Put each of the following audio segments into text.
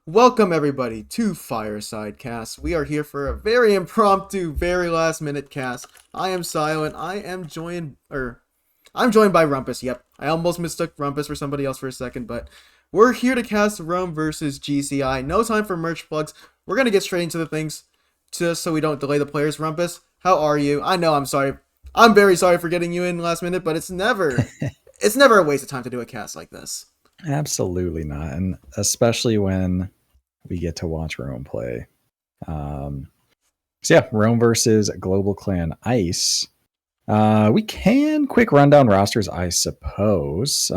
Welcome everybody to Fireside Cast. We are here for a very impromptu, very last minute cast. I am Siyo and I'm joined by Rumpus. Yep. I almost mistook Rumpus for somebody else for a second, but we're here to cast Rome versus GCI. No time for merch plugs. We're gonna get straight into the things just so we don't delay the players. Rumpus, how are you? I know I'm sorry. I'm very sorry for getting you in last minute, but it's never a waste of time to do a cast like this. Absolutely not, and especially when we get to watch Rome play. Um, so yeah, Rome versus GlobalClan Ice. We can quick run down rosters, I suppose.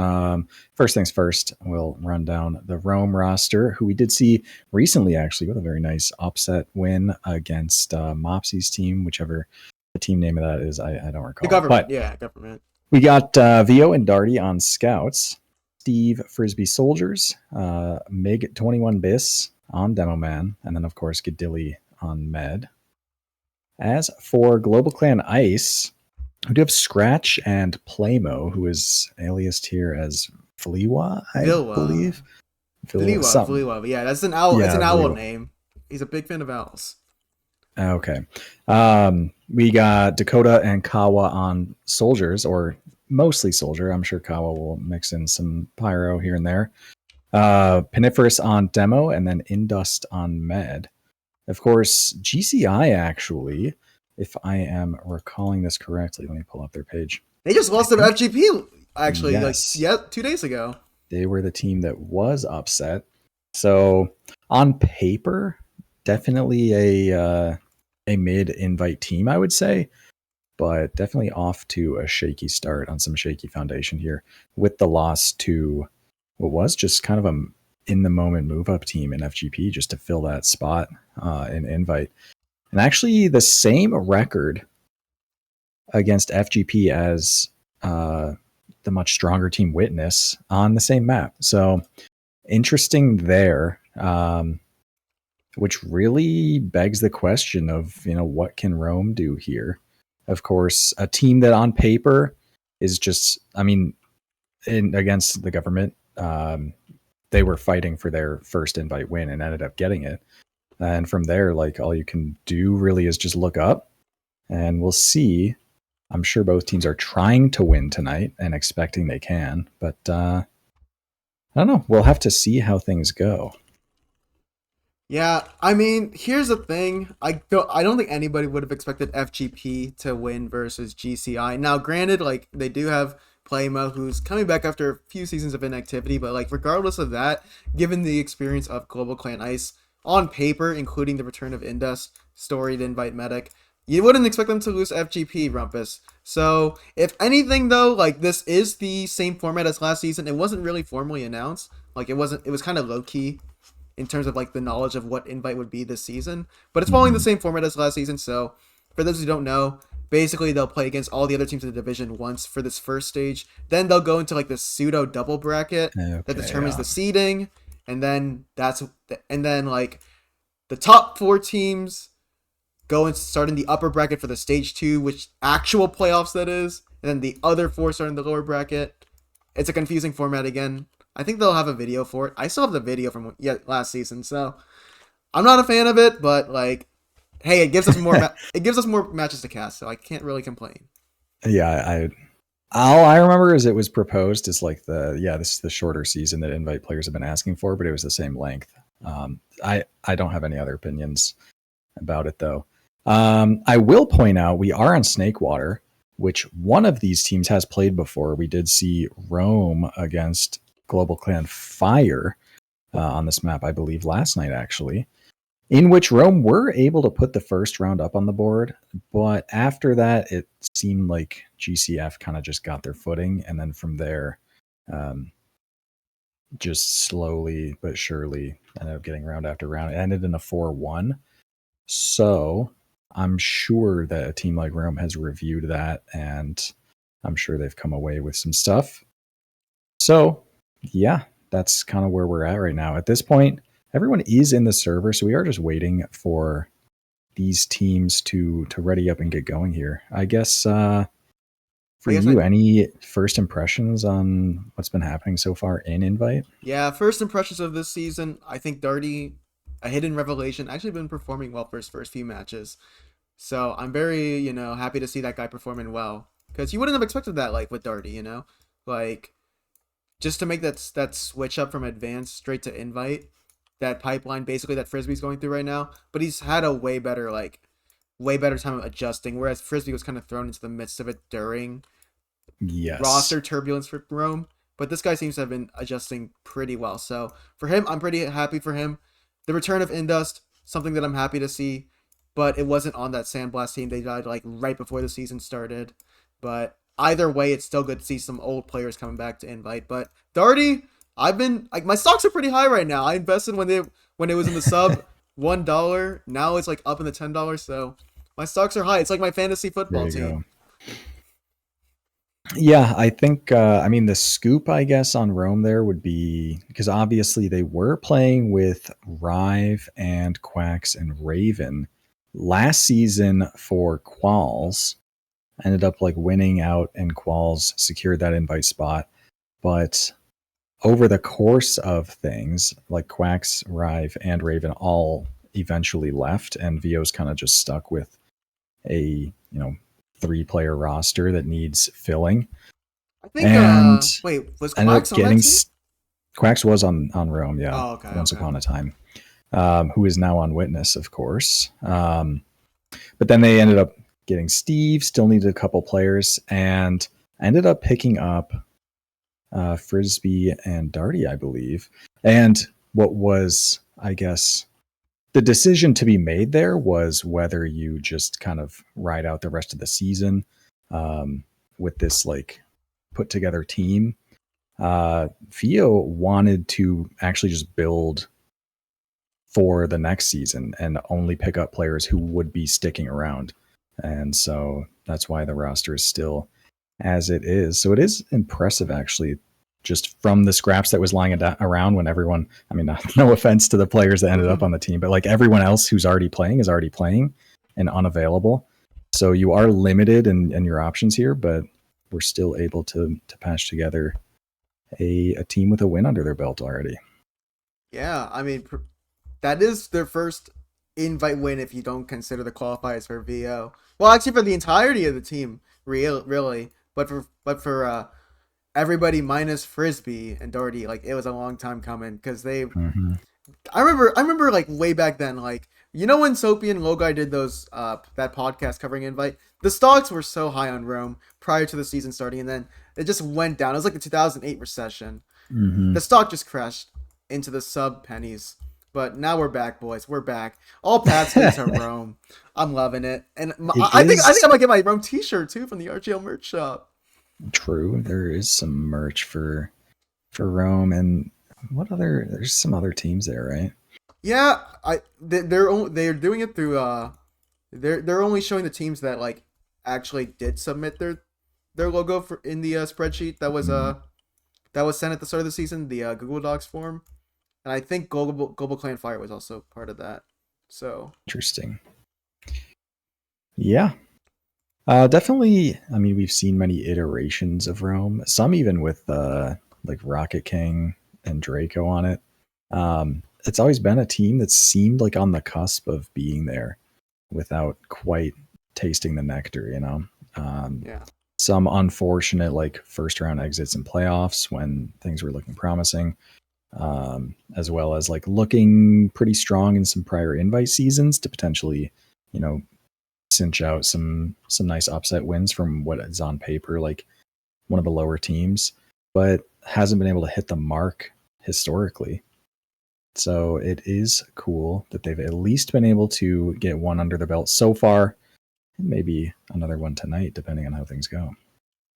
First things first, we'll run down the Rome roster, who we did see recently, actually, with a very nice upset win against Mopsy's team, whichever the team name of that is, I don't The recall. government, But yeah, government. we got Vio and Darty on scouts, Steve Frisbee soldiers, Mig 21 Bis on Demo Man, and then of course Gadilly on Med. As for Global Clan Ice, we do have Scratch and Playmo, who is aliased here as Flewa, I Vilwa. believe. Vliwa, Something. Vliwa. Yeah, that's an owl. It's Yeah, an owl Vlewa. name. He's a big fan of owls. Okay. We got Dakota and Kawa on soldiers, or mostly soldier. I'm sure Kawa will mix in some pyro here and there. Piniferous on demo, and then Indust on med. Of course, GCI actually, if I am recalling this correctly, let me pull up their page. They just I lost to think FGP actually, like yes, yeah, 2 days ago. they were the team that was upset. So on paper, definitely a mid invite team, I would say, but definitely off to a shaky start on some shaky foundation here with the loss to what was just kind of a in the moment move up team in FGP just to fill that spot in invite. And actually, the same record against FGP as the much stronger team Witness on the same map. So interesting there. Which really begs the question of, what can Rome do here? Of course, a team that on paper is just, against the government, they were fighting for their first invite win and ended up getting it. And from there, like, all you can do really is just look up, and we'll see. I'm sure both teams are trying to win tonight and expecting they can, but I don't know. We'll have to see how things go. Yeah, I mean, here's the thing. I don't think anybody would have expected FGP to win versus GCI. Now, granted, like they do have Playmo who's coming back after a few seasons of inactivity, but like regardless of that, given the experience of Global Clan Ice on paper, including the return of Indus, storied invite medic, you wouldn't expect them to lose FGP, Rumpus. So, if anything though, like this is the same format as last season. It wasn't really formally announced. Like it was kind of low key in terms of like the knowledge of what invite would be this season. But it's following the Mm-hmm. same format as last season. So for those who don't know, basically they'll play against all the other teams in the division once for this first stage. Then they'll go into like this pseudo double bracket that Okay, determines yeah. the seeding, and then like the top four teams go and start in the upper bracket for the stage two, which actual playoffs that is, and then the other four start in the lower bracket. It's a confusing format again. I think they'll have a video for it. I still have the video from last season, so I'm not a fan of it, but like, hey, it gives us more matches to cast, so I can't really complain. Yeah, all I remember is it was proposed as like this is the shorter season that invite players have been asking for, but it was the same length. I don't have any other opinions about it though. I will point out we are on Snakewater, which one of these teams has played before. We did see Rome against Global Clan Fire on this map, I believe, last night actually, in which Rome were able to put the first round up on the board. But after that, it seemed like GCF kind of just got their footing. And then from there, um, just slowly but surely ended up getting round after round. It ended in a 4-1. So I'm sure that a team like Rome has reviewed that, and I'm sure they've come away with some stuff. So, yeah, that's kind of where we're at right now. At this point, everyone is in the server, so we are just waiting for these teams to ready up and get going here. I guess For I guess you, any first impressions on what's been happening so far in Invite? yeah, first impressions of this season. I think Darty, a hidden revelation, actually been performing well for his first few matches. So I'm very, happy to see that guy performing well. Because you wouldn't have expected that, like, with Darty, Like, just to make that switch up from advanced straight to invite, that pipeline basically that Frisbee's going through right now. But he's had a way better time of adjusting, whereas Frisbee was kind of thrown into the midst of it during Yes. roster turbulence for Rome. But this guy seems to have been adjusting pretty well. So for him, I'm pretty happy for him. The return of Indust, something that I'm happy to see, but it wasn't on that Sandblast team. They died like right before the season started. But either way, it's still good to see some old players coming back to invite. But Darty, I've been like my stocks are pretty high right now. I invested when it was in the sub $1. Now it's like up in the $10. So my stocks are high. It's like my fantasy There football you team. go. Yeah, I think, I mean, the scoop, I guess, on Rome there would be because obviously they were playing with Rive and Quacks and Raven last season for Qualls. Ended up like winning out, and Qualls secured that invite spot. But over the course of things, like Quacks, Rive, and Raven all eventually left, and Vio's kind of just stuck with a, 3-player roster that needs filling. I think And wait, was ended up Quacks on that getting team? Quacks was on Rome, yeah, Oh, okay, once okay. upon a time, who is now on Witness, of course. But then they ended up getting Steve, still needed a couple players, and ended up picking up Frisbee and Darty, I believe. And what was, I guess, the decision to be made there was whether you just kind of ride out the rest of the season with this like put together team. Theo wanted to actually just build for the next season and only pick up players who would be sticking around. And so that's why the roster is still as it is. So it is impressive, actually, just from the scraps that was lying around when everyone, I mean, no offense to the players that ended up on the team, but like everyone else who's already playing is already playing and unavailable. So you are limited in your options here, but we're still able to patch together a team with a win under their belt already. Yeah, I mean that is their first invite win if you don't consider the qualifiers for VO. Well, actually for the entirety of the team, really. But for everybody minus Frisbee and Doherty, like it was a long time coming because they. Mm-hmm. I remember like way back then, like when Soapy and Logai did those that podcast covering invite, the stocks were so high on Rome prior to the season starting, and then it just went down. It was like the 2008 recession. Mm-hmm. The stock just crashed into the sub pennies. But now we're back, boys. We're back. All paths lead to Rome. I'm loving it, and It I think is I might get my Rome T-shirt too from the RGL merch shop. true. There is some merch for Rome, and what other? There's some other teams there, right? Yeah, they're doing it through they're only showing the teams that like actually did submit their logo for in the spreadsheet Mm, that was sent at the start of the season, the Google Docs form, and I think GlobalClan Fire was also part of that. So interesting. Yeah, definitely. I mean, we've seen many iterations of Rome. Some even with like Rocket King and Draco on it. It's always been a team that seemed like on the cusp of being there without quite tasting the nectar. yeah, Some unfortunate like first round exits in playoffs when things were looking promising, as well as like looking pretty strong in some prior invite seasons to potentially, you know, cinch out some nice upset wins from what is on paper like one of the lower teams, but hasn't been able to hit the mark historically. So it is cool that they've at least been able to get one under the belt so far, and maybe another one tonight, depending on how things go.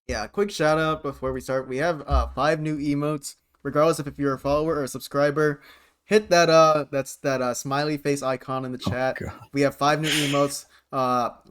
yeah. Quick shout out before we start. We have 5 new emotes. Regardless of if you're a follower or a subscriber, hit that smiley face icon in the Oh chat. god, We have 5 new emotes.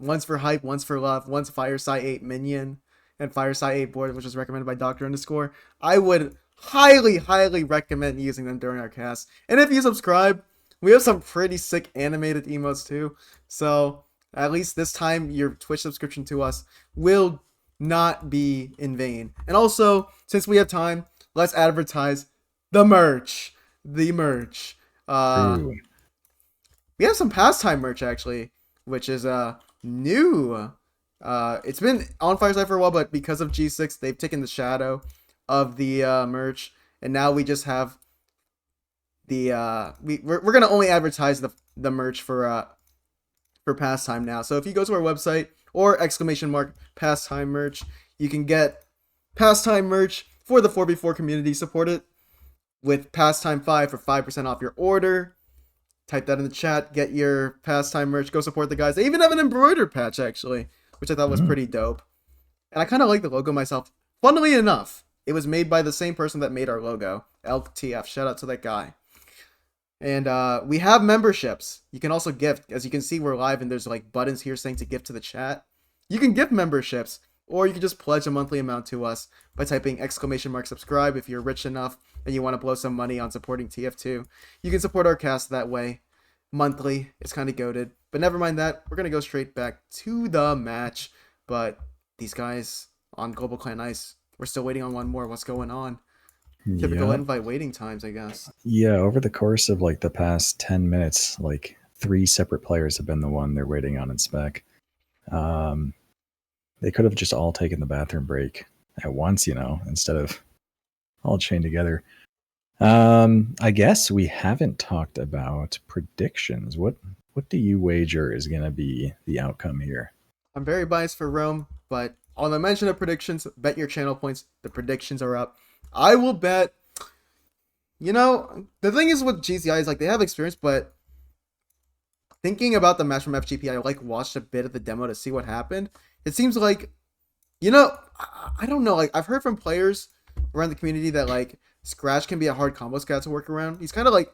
One's for hype, one's for love, one's Fireside 8 minion, and Fireside 8 board, which was recommended by Doctor Underscore. I would highly recommend using them during our cast. And if you subscribe, we have some pretty sick animated emotes too. So at least this time, your Twitch subscription to us will not be in vain. And also, since we have time, let's advertise the merch. The merch. True. We have some pastime merch actually, which is new. It's been on Fireside for a while, but because of G6, they've taken the shadow of the merch, and now we just have the we're gonna only advertise the merch for pastime now. So if you go to our website or !pastime merch, you can get pastime merch for the 4v4 community. Support it with pastime 5 for 5% off your order. Type that in the chat. Get your pastime merch. Go support the guys. They even have an embroidered patch actually, which I thought was pretty dope. And I kind of like the logo myself. Funnily enough, it was made by the same person that made our logo, LTF. Shout out to that guy. And we have memberships. You can also gift. As you can see, we're live and there's like buttons here saying to gift to the chat. You can gift memberships, or you can just pledge a monthly amount to us by typing !subscribe if you're rich enough and you want to blow some money on supporting TF2. You can support our cast that way monthly. It's kind of goated. But never mind that. We're going to go straight back to the match. But these guys on GlobalClan Ice, we're still waiting on one more. What's going on? Typical invite waiting times, I guess. Yeah, over the course of like the past 10 minutes, like 3 separate players have been the one they're waiting on in spec. They could have just all taken the bathroom break at once, instead of all chained together. I guess we haven't talked about predictions. What do you wager is going to be the outcome here? I'm very biased for Rome, but on the mention of predictions, bet your channel points. The predictions are up. I will bet. The thing is with GCI is like they have experience, but thinking about the match from FGP, I watched a bit of the demo to see what happened. It seems like, I don't know. Like I've heard from players around the community that Scratch can be a hard combo scout to work around. He's kind of like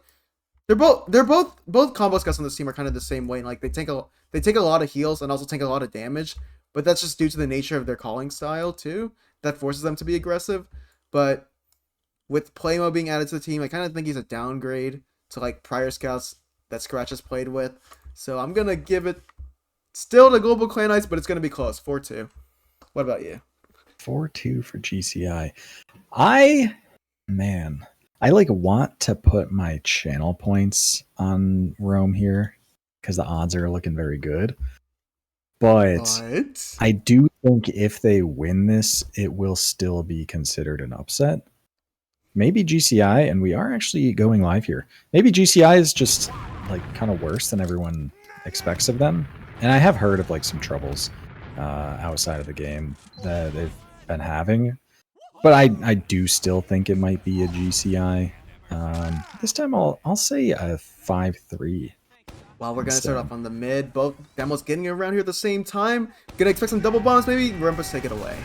they're both combo scouts on this team are kind of the same way. Like they take a lot of heals and also take a lot of damage, but that's just due to the nature of their calling style too. That forces them to be aggressive. But with Playmo being added to the team, I kind of think he's a downgrade to prior scouts that Scratch has played with. So I'm gonna give it still to GlobalClan Ice, but it's gonna be close, 4-2. What about you? 4-2 for GCI. I want to put my channel points on Rome here because the odds are looking very good. But I do think if they win this, it will still be considered an upset. Maybe GCI, and we are actually going live here. Maybe GCI is just kind of worse than everyone expects of them. And I have heard of some troubles outside of the game that they've been having. But I do still think it might be a GCI. This time I'll say a 5-3. Well, we're going to start off on the mid. Both demos getting around here at the same time. Gonna expect some double bombs maybe. Rumpus take it away.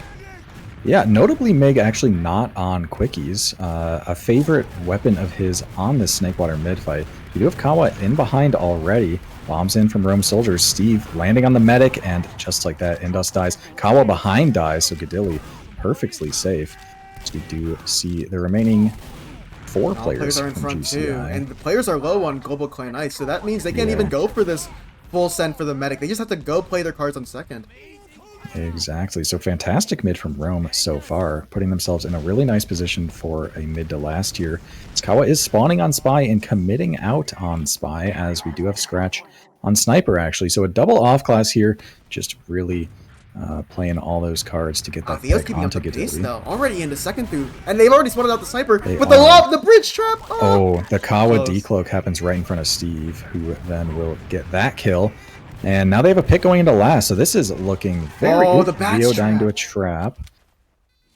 Yeah, notably Meg actually not on quickies. A favorite weapon of his on this Snakewater mid fight. You do have Kawa in behind already. Bombs in from Rome soldiers. Steve landing on the medic, and just like that, Indos dies. Kawa behind dies, so Gadilli perfectly safe. So we do see the remaining 4 players are in front GCI. too, and the players are low on GlobalClan Ice, so that means they can't even go for this full send for the medic. They just have to go play their cards on second. Exactly. So fantastic mid from Rome so far, putting themselves in a really nice position for a mid to last here. Kawa is spawning on Spy and committing out on Spy, as we do have Scratch on Sniper actually. So a double off class here, just really playing all those cards to get that pick onto Gadilli. Already into second through, and they've already spotted out the Sniper, but the bridge trap! Oh, the Kawa decloak happens right in front of Steve, who then will get that kill. And now they have a pick going into last, so this is looking very good. The Vio dying to a trap.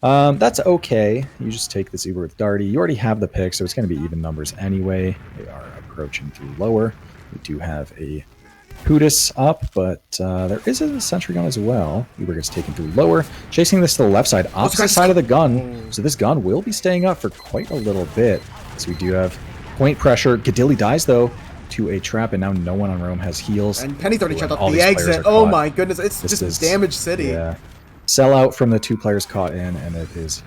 That's okay. You just take this Uber with Darty. You already have the pick, so it's going to be even numbers anyway. They are approaching through lower. We do have a Hootis up, but there is a sentry gun as well. Uber gets taken through lower. Chasing this to the left side, opposite side of the gun. So this gun will be staying up for quite a little bit. So we do have point pressure. Gadilli dies, though, to a trap, and now no one on Rome has heals. And Penny's already checked out the exit. Oh my goodness, it's just damaged city. Yeah. Sellout from the 2 players caught in, and it is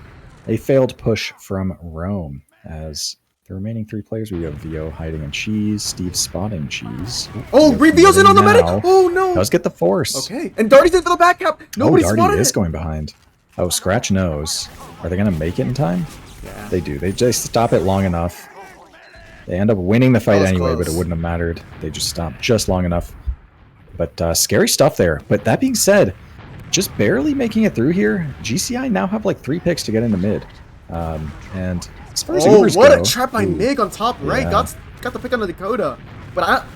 a failed push from Rome. As the remaining 3 players, we have Vio hiding in Cheese, Steve spotting Cheese. Vio's in on the medic! Oh no! Does get the force. Okay, and Darty's in for the back cap! Nobody spotted it! is going behind. Oh, Scratch knows. Are they going to make it in time? Yeah. They do. They just stop it long enough. They end up winning the fight anyway, but it wouldn't have mattered. They just stopped just long enough. But scary stuff there. But that being said, just barely making it through here. GCI now have like 3 picks to get into mid. And as far as Ubers what go, a trap by Mig on top right. Got the pick on the Dakota.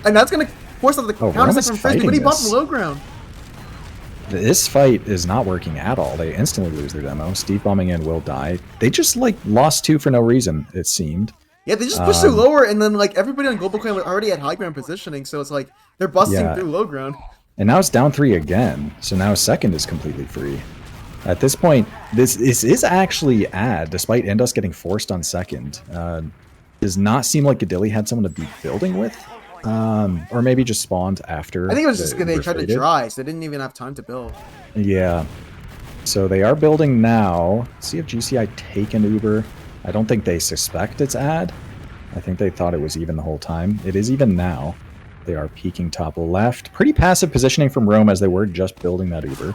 And that's going to force out the counter from Frisbee, but he bumped low ground. This fight is not working at all. They instantly lose their demo. Steve bombing in will die. They just like lost 2 for no reason, it seemed. Yeah, they just pushed through lower, and then like everybody on GlobalClan was already at high ground positioning, so it's like they're busting through low ground. And now it's down 3 again, so now second is completely free. At this point, this is actually ad, despite Indus getting forced on second. Does not seem like Gadilli had someone to be building with, or maybe just spawned after. I think it was just because they tried to dry, so they didn't even have time to build. Yeah. So they are building now. Let's see if GCI take an Uber. I don't think they suspect it's ad. I think they thought it was even the whole time. It is even now. They are peeking top left. Pretty passive positioning from Rome as they were just building that Uber.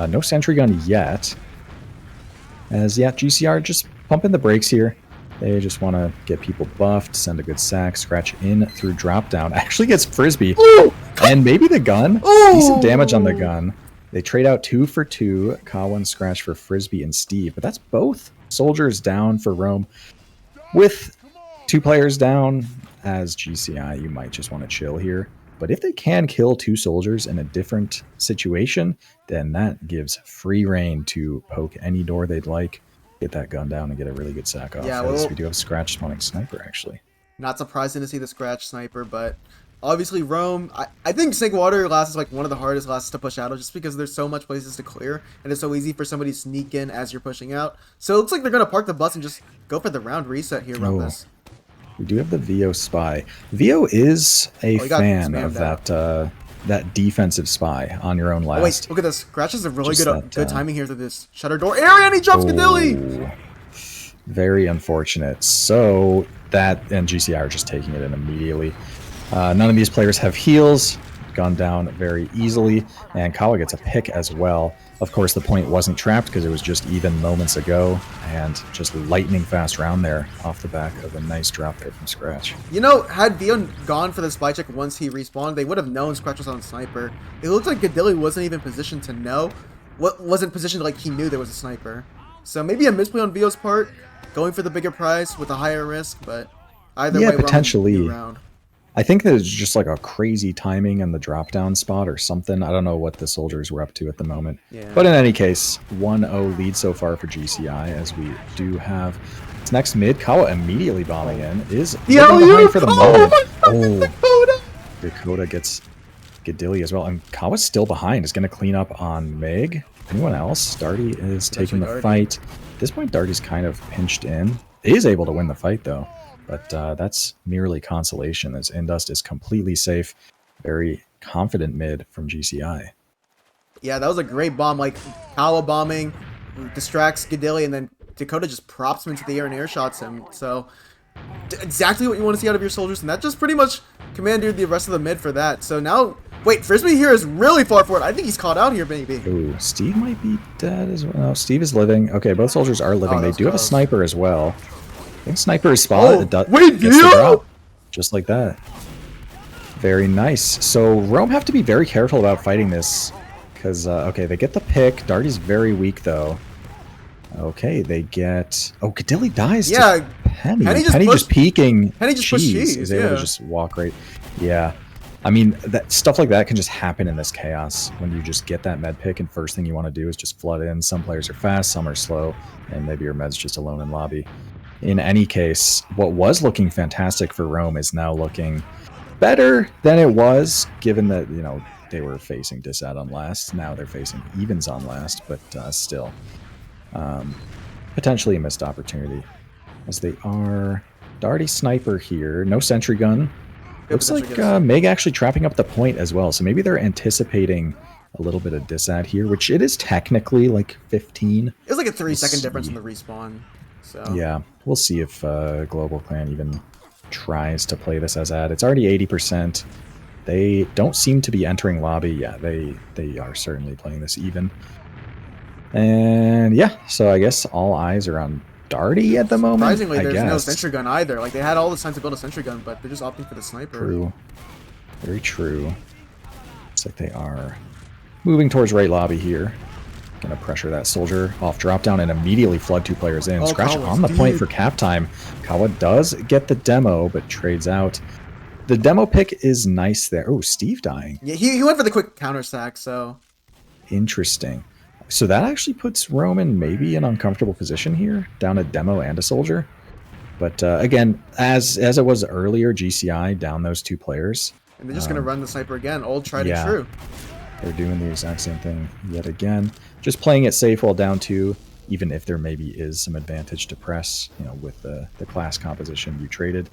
No sentry gun yet. As, yeah, GCR just pumping the brakes here. They just want to get people buffed, send a good sack, scratch in through drop down. Actually gets Frisbee. Ooh! And maybe the gun. Ooh! Decent damage on the gun. They trade out 2 for 2. Kawan scratch for Frisbee and Steve. But that's both soldiers down for Rome. With 2 players down, as GCI, you might just want to chill here. But if they can kill 2 soldiers in a different situation, then that gives free reign to poke any door they'd like, get that gun down, and get a really good sack off. Yeah, well, we do have a scratch spawning sniper, actually. Not surprising to see the scratch sniper, but obviously Rome, I think Sink Water Glass is like one of the hardest glasses to push out of just because there's so much places to clear, and it's so easy for somebody to sneak in as you're pushing out. So it looks like they're going to park the bus and just go for the round reset here, Rumpus. We do have the VO spy. VO is a fan of that defensive spy on your own last. Oh, wait, look at this. Scratch is a really good timing here through this shutter door area, and he drops Gadilli! Very unfortunate. So that and GCI are just taking it in immediately. None of these players have heals. Gone down very easily, and Kawa gets a pick as well. Of course, the point wasn't trapped because it was just even moments ago, and just lightning fast round there off the back of a nice drop there from Scratch. You know, had Vio gone for the spy check once he respawned, they would have known Scratch was on sniper. It looked like Gadilli wasn't even positioned to know. Wasn't positioned like he knew there was a sniper. So maybe a misplay on Vio's part, going for the bigger prize with a higher risk, but either way, potentially. I think there's just like a crazy timing in the drop down spot or something. I don't know what the soldiers were up to at the moment. Yeah. But in any case, 1-0 lead so far for GCI as we do have this next mid. Kawa immediately bombing in. Is behind for the moment. Dakota gets Gadilli as well. And Kawa's still behind. Is going to clean up on Meg. Anyone else? Darty is taking the fight. At this point, Darty's kind of pinched in. Is able to win the fight though. But that's merely consolation as Indust is completely safe. Very confident mid from GCI. Yeah, that was a great bomb. Like, Kawa bombing, distracts Gadilli, and then Dakota just props him into the air and air shots him. So, exactly what you want to see out of your soldiers. And that just pretty much commandeered the rest of the mid for that. So now, wait, Frisbee here is really far forward. I think he's caught out here, baby. Ooh, Steve might be dead as well. No, Steve is living. Okay, both soldiers are living. They do have a sniper as well. I think sniper is spotted. Wait, drop, just like that. Very nice. So Rome have to be very careful about fighting this because okay, they get the pick. Darty's very weak though. Okay, they get. Oh, Gadilli dies. Yeah, to Penny just peeking. Penny just pushed cheese. Is able to just walk right. Yeah, I mean that stuff like that can just happen in this chaos when you just get that med pick and first thing you want to do is just flood in. Some players are fast, some are slow, and maybe your med's just alone in lobby. In any case, what was looking fantastic for Rome is now looking better than it was, given that, you know, they were facing Disad on last. Now they're facing Evens on last, but still. Potentially a missed opportunity. As they are... Darty sniper here. No sentry gun. Looks like Meg actually trapping up the point as well. So maybe they're anticipating a little bit of Disad here, which it is technically like 15. It was like a 3-second difference in the respawn. So. Yeah, we'll see if GlobalClan even tries to play this as ad. It's already 80%. They don't seem to be entering lobby. Yeah, they are certainly playing this even. And yeah, so I guess all eyes are on Darty at the moment. Surprisingly, I there's no guess. sentry gun either. Like, they had all the time to build a sentry gun, but they're just opting for the sniper. True. Very true. Looks like they are moving towards right lobby here. Gonna pressure that soldier off drop down and immediately flood 2 players in. Oh, Scratch Kawa's on the point dead. for cap time. Kawa does get the demo, but trades out. The demo pick is nice there. Oh, Steve dying. Yeah, he went for the quick counter sack, so. Interesting. So that actually puts Roman maybe in an uncomfortable position here, down a demo and a soldier. But again, as it was earlier, GCI down those 2 players. And they're just going to run the sniper again. Old, tried and true. They're doing the exact same thing yet again. Just playing it safe while down 2, even if there maybe is some advantage to press, with the class composition you traded.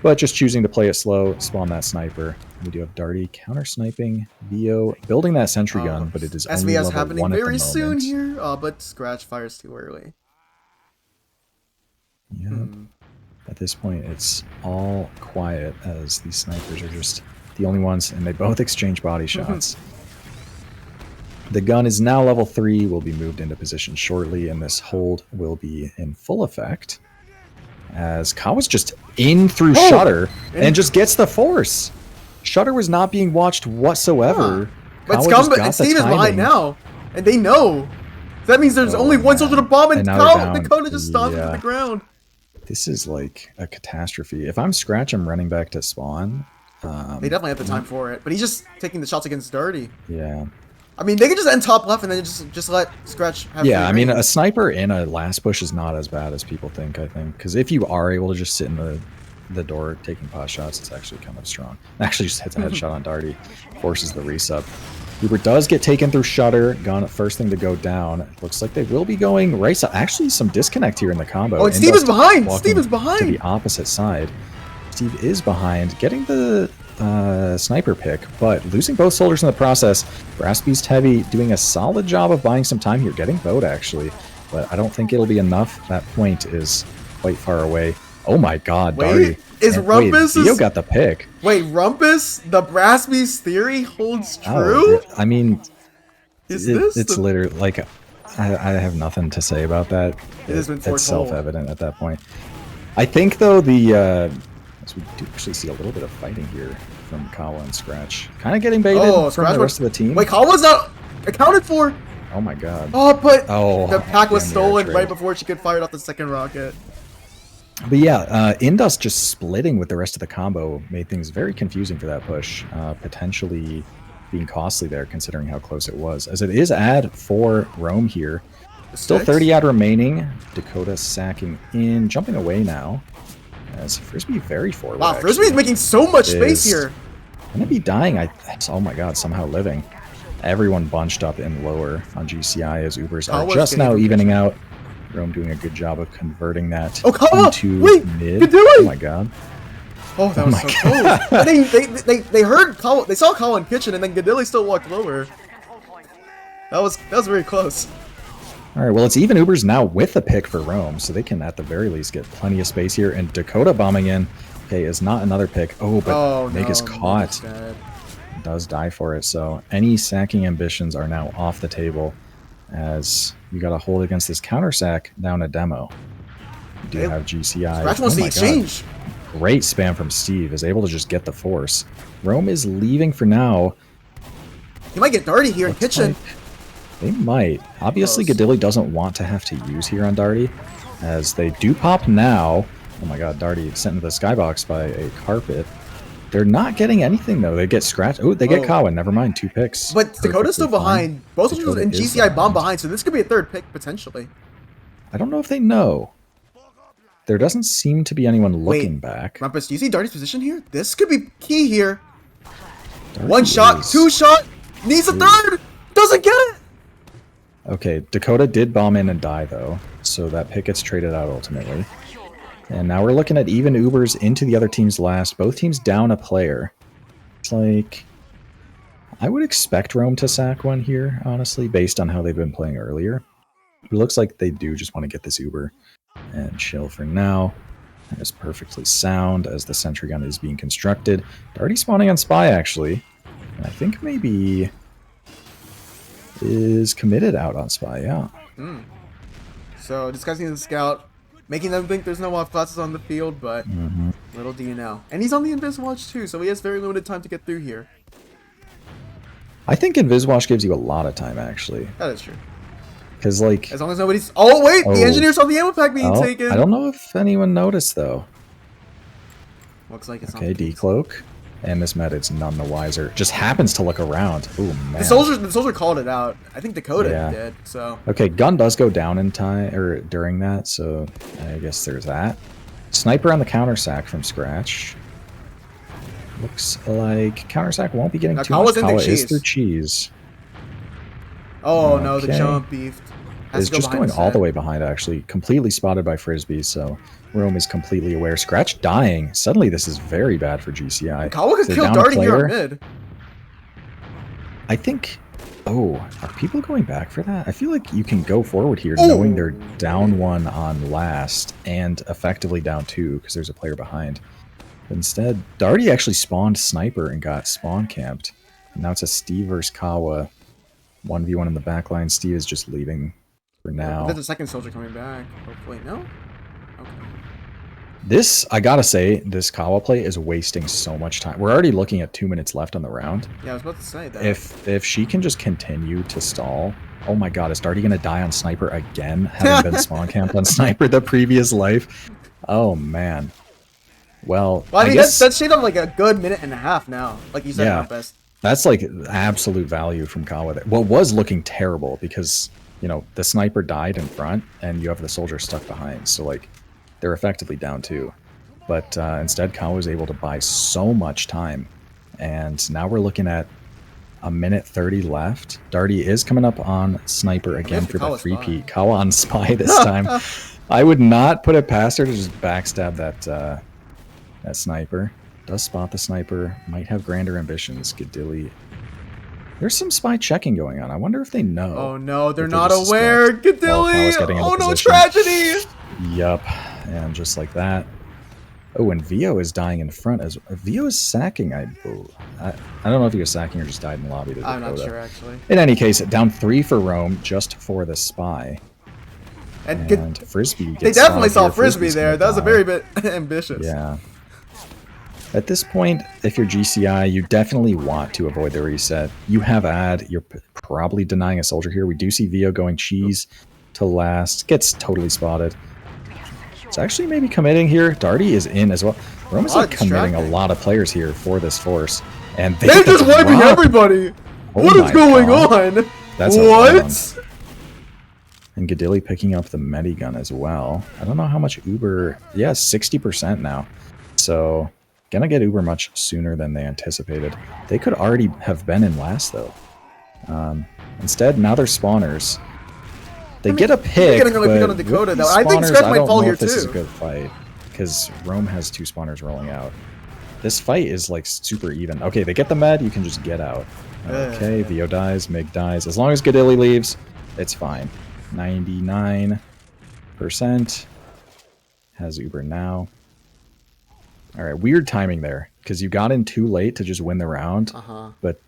But just choosing to play it slow, spawn that sniper. We do have Darty counter-sniping, Vio building that sentry gun, but it is only SVS level happening 1 at the very moment. soon here. Oh, but Scratch fires too early. Yep. At this point, it's all quiet as these snipers are just the only ones, and they both exchange body shots. The gun is now level 3, will be moved into position shortly, and this hold will be in full effect. As Kawa's just in through Shutter and just gets the force. Shutter was not being watched whatsoever. But Steve is behind now, and they know. That means there's only one soldier to bomb, and Dakota just stomps to the ground. This is like a catastrophe. If I'm Scratch, I'm running back to spawn. They definitely have the time for it, but he's just taking the shots against Darty. Yeah. I mean, they could just end top left and then just let Scratch have Yeah, I mean, a sniper in a last push is not as bad as people think, I think. Because if you are able to just sit in the door taking pot shots, it's actually kind of strong. Actually just hits a headshot on Darty, forces the resub. Uber does get taken through Shutter, gun first thing to go down. Looks like they will be going right side. Actually, some disconnect here in the combo. Oh, and Steve is behind! Steve is behind! To the opposite side. Steve is behind, getting the sniper pick, but losing both soldiers in the process. Brass Beast Heavy doing a solid job of buying some time here, getting both actually, but I don't think it'll be enough. That point is quite far away. Oh my god, Darty. Is Rumpus... Theo got the pick. Wait, Rumpus? The Brass Beast theory holds true? I mean, it's literally, like, I have nothing to say about that. It has been foretold. It's self-evident at that point. I think, though, so we do actually see a little bit of fighting here from Kawa and Scratch. Kind of getting baited from the rest of the team. Wait, Kawa's not accounted for! Oh my god. Oh, but the pack was stolen right before she could fire off the second rocket. But yeah, Indus just splitting with the rest of the combo made things very confusing for that push. Potentially being costly there, considering how close it was. As it is ad for Rome here. Still 30 ad remaining. Dakota sacking in, jumping away now. As Frisbee very forward. Wow, Frisbee's making so much space here. Gonna be dying. Oh my god, somehow living. Everyone bunched up in lower on GCI as Ubers are just now evening out. Rome doing a good job of converting that into mid. Oh my god. Oh, that was so close. they heard Colin, they saw Colin Kitchen, and then Gadilli still walked lower. That was very close. All right, well, it's even Ubers now with the pick for Rome, so they can at the very least get plenty of space here. And Dakota bombing in, okay, is not another pick. Oh, but Meg is caught. Does die for it. So any sacking ambitions are now off the table, as you got to hold against this counter sack down a demo. You do have GCI. Scratch wants the exchange. Great spam from Steve, is able to just get the force. Rome is leaving for now. He might get Darty here in Kitchen. They might. Obviously, Gadilli doesn't want to have to use here on Darty, as they do pop now. Oh my god, Darty sent into the skybox by a carpet. They're not getting anything, though. They get scratched. Oh, they get Kawa. Never mind, 2 picks. But Dakota's still behind. Both of them and GCI bomb behind, so this could be a third pick, potentially. I don't know if they know. There doesn't seem to be anyone looking back. Rumpus, do you see Darty's position here? This could be key here. Darty 1 shot, 2 shot, needs a third, doesn't get it. Okay, Dakota did bomb in and die, though, so that pick gets traded out ultimately. And now we're looking at even Ubers into the other team's last. Both teams down a player. It's like, I would expect Rome to sack one here, honestly, based on how they've been playing earlier. It looks like they do just want to get this Uber and chill for now. That is perfectly sound as the sentry gun is being constructed. Darty spawning on Spy, actually. And I think maybe is committed out on Spy, yeah. So discussing the scout, making them think there's no off classes on the field, but little do you know. And he's on the Invis Watch too, so he has very limited time to get through here. I think Inviswash gives you a lot of time, actually. That is true. Because, like... As long as nobody's... Oh, wait! The engineer saw the ammo pack being taken! I don't know if anyone noticed, though. Looks like it's okay, decloak. And this Medit's none the wiser. Just happens to look around. Ooh, man. The soldier called it out. I think Dakota did, so... Okay, gun does go down in time, or during that, so I guess there's that. Sniper on the counter sack from scratch. Looks like counter sack won't be getting too much. Kawa is through cheese. Oh no, the jump beefed. Is just going all the way behind, actually. Completely spotted by Frisbee, so Rome is completely aware. Scratch dying. Suddenly this is very bad for GCI. Kawa could kill Darty here mid. I think... Oh, are people going back for that? I feel like you can go forward here knowing they're down one on last and effectively down two because there's a player behind. Instead, Darty actually spawned Sniper and got spawn camped. And now it's a Steve versus Kawa. 1v1 in the back line. Steve is just leaving for now. There's a second soldier coming back. Hopefully, no? Okay. This, I gotta say, this Kawa play is wasting so much time. We're already looking at 2 minutes left on the round. Yeah, I was about to say that. If she can just continue to stall... Oh my god, is Darty gonna die on Sniper again? Having been spawn camped on Sniper the previous life? Oh man. Well, I mean, that's shaved up like a good minute and a half now. Like you said, yeah, best. That's like absolute value from Kawa there. Well, was looking terrible because, you know, the Sniper died in front and you have the soldier stuck behind. So, like, they're effectively down two. But instead, Kawa was able to buy so much time. And now we're looking at a minute 30 left. Darty is coming up on Sniper again for the 3P. Kawa on Spy this time. I would not put it past her to just backstab that Sniper. Does spot the Sniper. Might have grander ambitions. Gadilly. There's some Spy checking going on. I wonder if they know. Oh no, they're not aware. Gadilly! Oh no, tragedy! Yup. And just like that. Oh, and Vio is dying in front as Vio is sacking, I believe. I don't know if he was sacking or just died in the lobby. I'm not sure, actually. In any case, down 3 for Rome just for the Spy. And Frisbee gets they definitely saw Frisbee there. That was a very bit ambitious. Yeah. At this point, if you're GCI, you definitely want to avoid the reset. You have ad. You're probably denying a soldier here. We do see Vio going cheese to last. Gets totally spotted. It's actually maybe committing here. Darty is in as well. Rome is like committing a lot of players here for this force. And they're just wiping everybody! What is going on? That's what? And Gadilly picking up the Medigun as well. I don't know how much Uber... Yeah, 60% now. So... Gonna get Uber much sooner than they anticipated. They could already have been in last, though. Instead, now they're spawners. They get a pick, but on Dakota, though. I think Scratch might fall here, too. This is a good fight, because Rome has 2 spawners rolling out. This fight is, like, super even. Okay, they get the med, you can just get out. Okay, Vio dies, Mig dies. As long as Gadilly leaves, it's fine. 99%. Has Uber now. All right, weird timing there because you got in too late to just win the round, but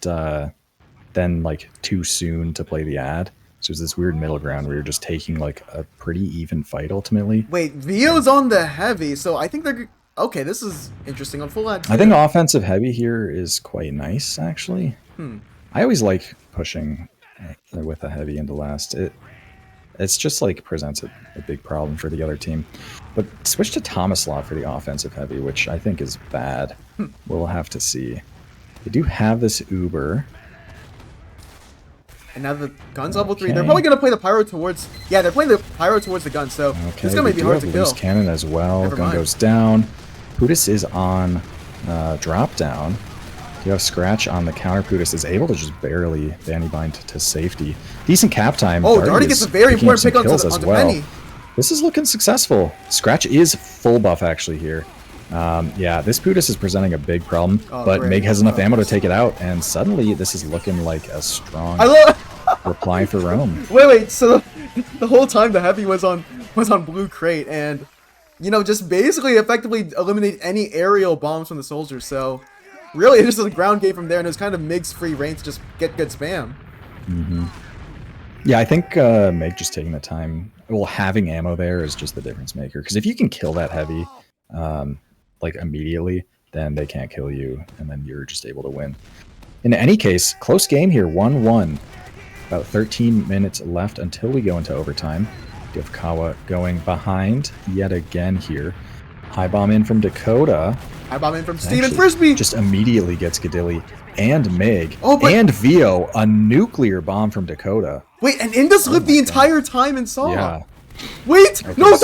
then like too soon to play the ad. So there's this weird middle ground where you're just taking like a pretty even fight ultimately. Wait, Vio's on the heavy, so I think they're okay. This is interesting on full ad. I think offensive heavy here is quite nice actually. I always like pushing with a heavy into last. It's just like presents a big problem for the other team. But switch to Tomislav for the offensive heavy, which I think is bad. We'll have to see. They do have this Uber. And now the gun's level 3. They're probably going to play the pyro towards... Yeah, they're playing the pyro towards the gun, so it's going to be hard to kill. Cannon as well. Gun goes down. Pudis is on drop down. You have Scratch on the counter. Pudis is able to just barely Banny bind to safety. Decent cap time. Oh, Darty gets a very important pick onto Penny. This is looking successful. Scratch is full buff actually here. Yeah, this Pudis is presenting a big problem, but Mig has enough ammo to take it out, and suddenly this is looking like a strong reply for Rome. Wait, so the whole time the heavy was on blue crate, and you know, just basically effectively eliminate any aerial bombs from the soldiers. So really, it's just a ground game from there, and it was kind of Mig's free reign to just get good spam. Yeah, I think Meg just taking the time. Well, having ammo there is just the difference maker. Because if you can kill that heavy, like immediately, then they can't kill you, and then you're just able to win. In any case, close game here, 1-1. About 13 minutes left until we go into overtime. You have Kawa going behind yet again here. High bomb in from Dakota. High bomb in from Steven Frisbee. Just immediately gets Gadilli and Mig. Oh, and Vio, a nuclear bomb from Dakota. Wait, and Indus lived the entire time and saw. Yeah. Wait, no.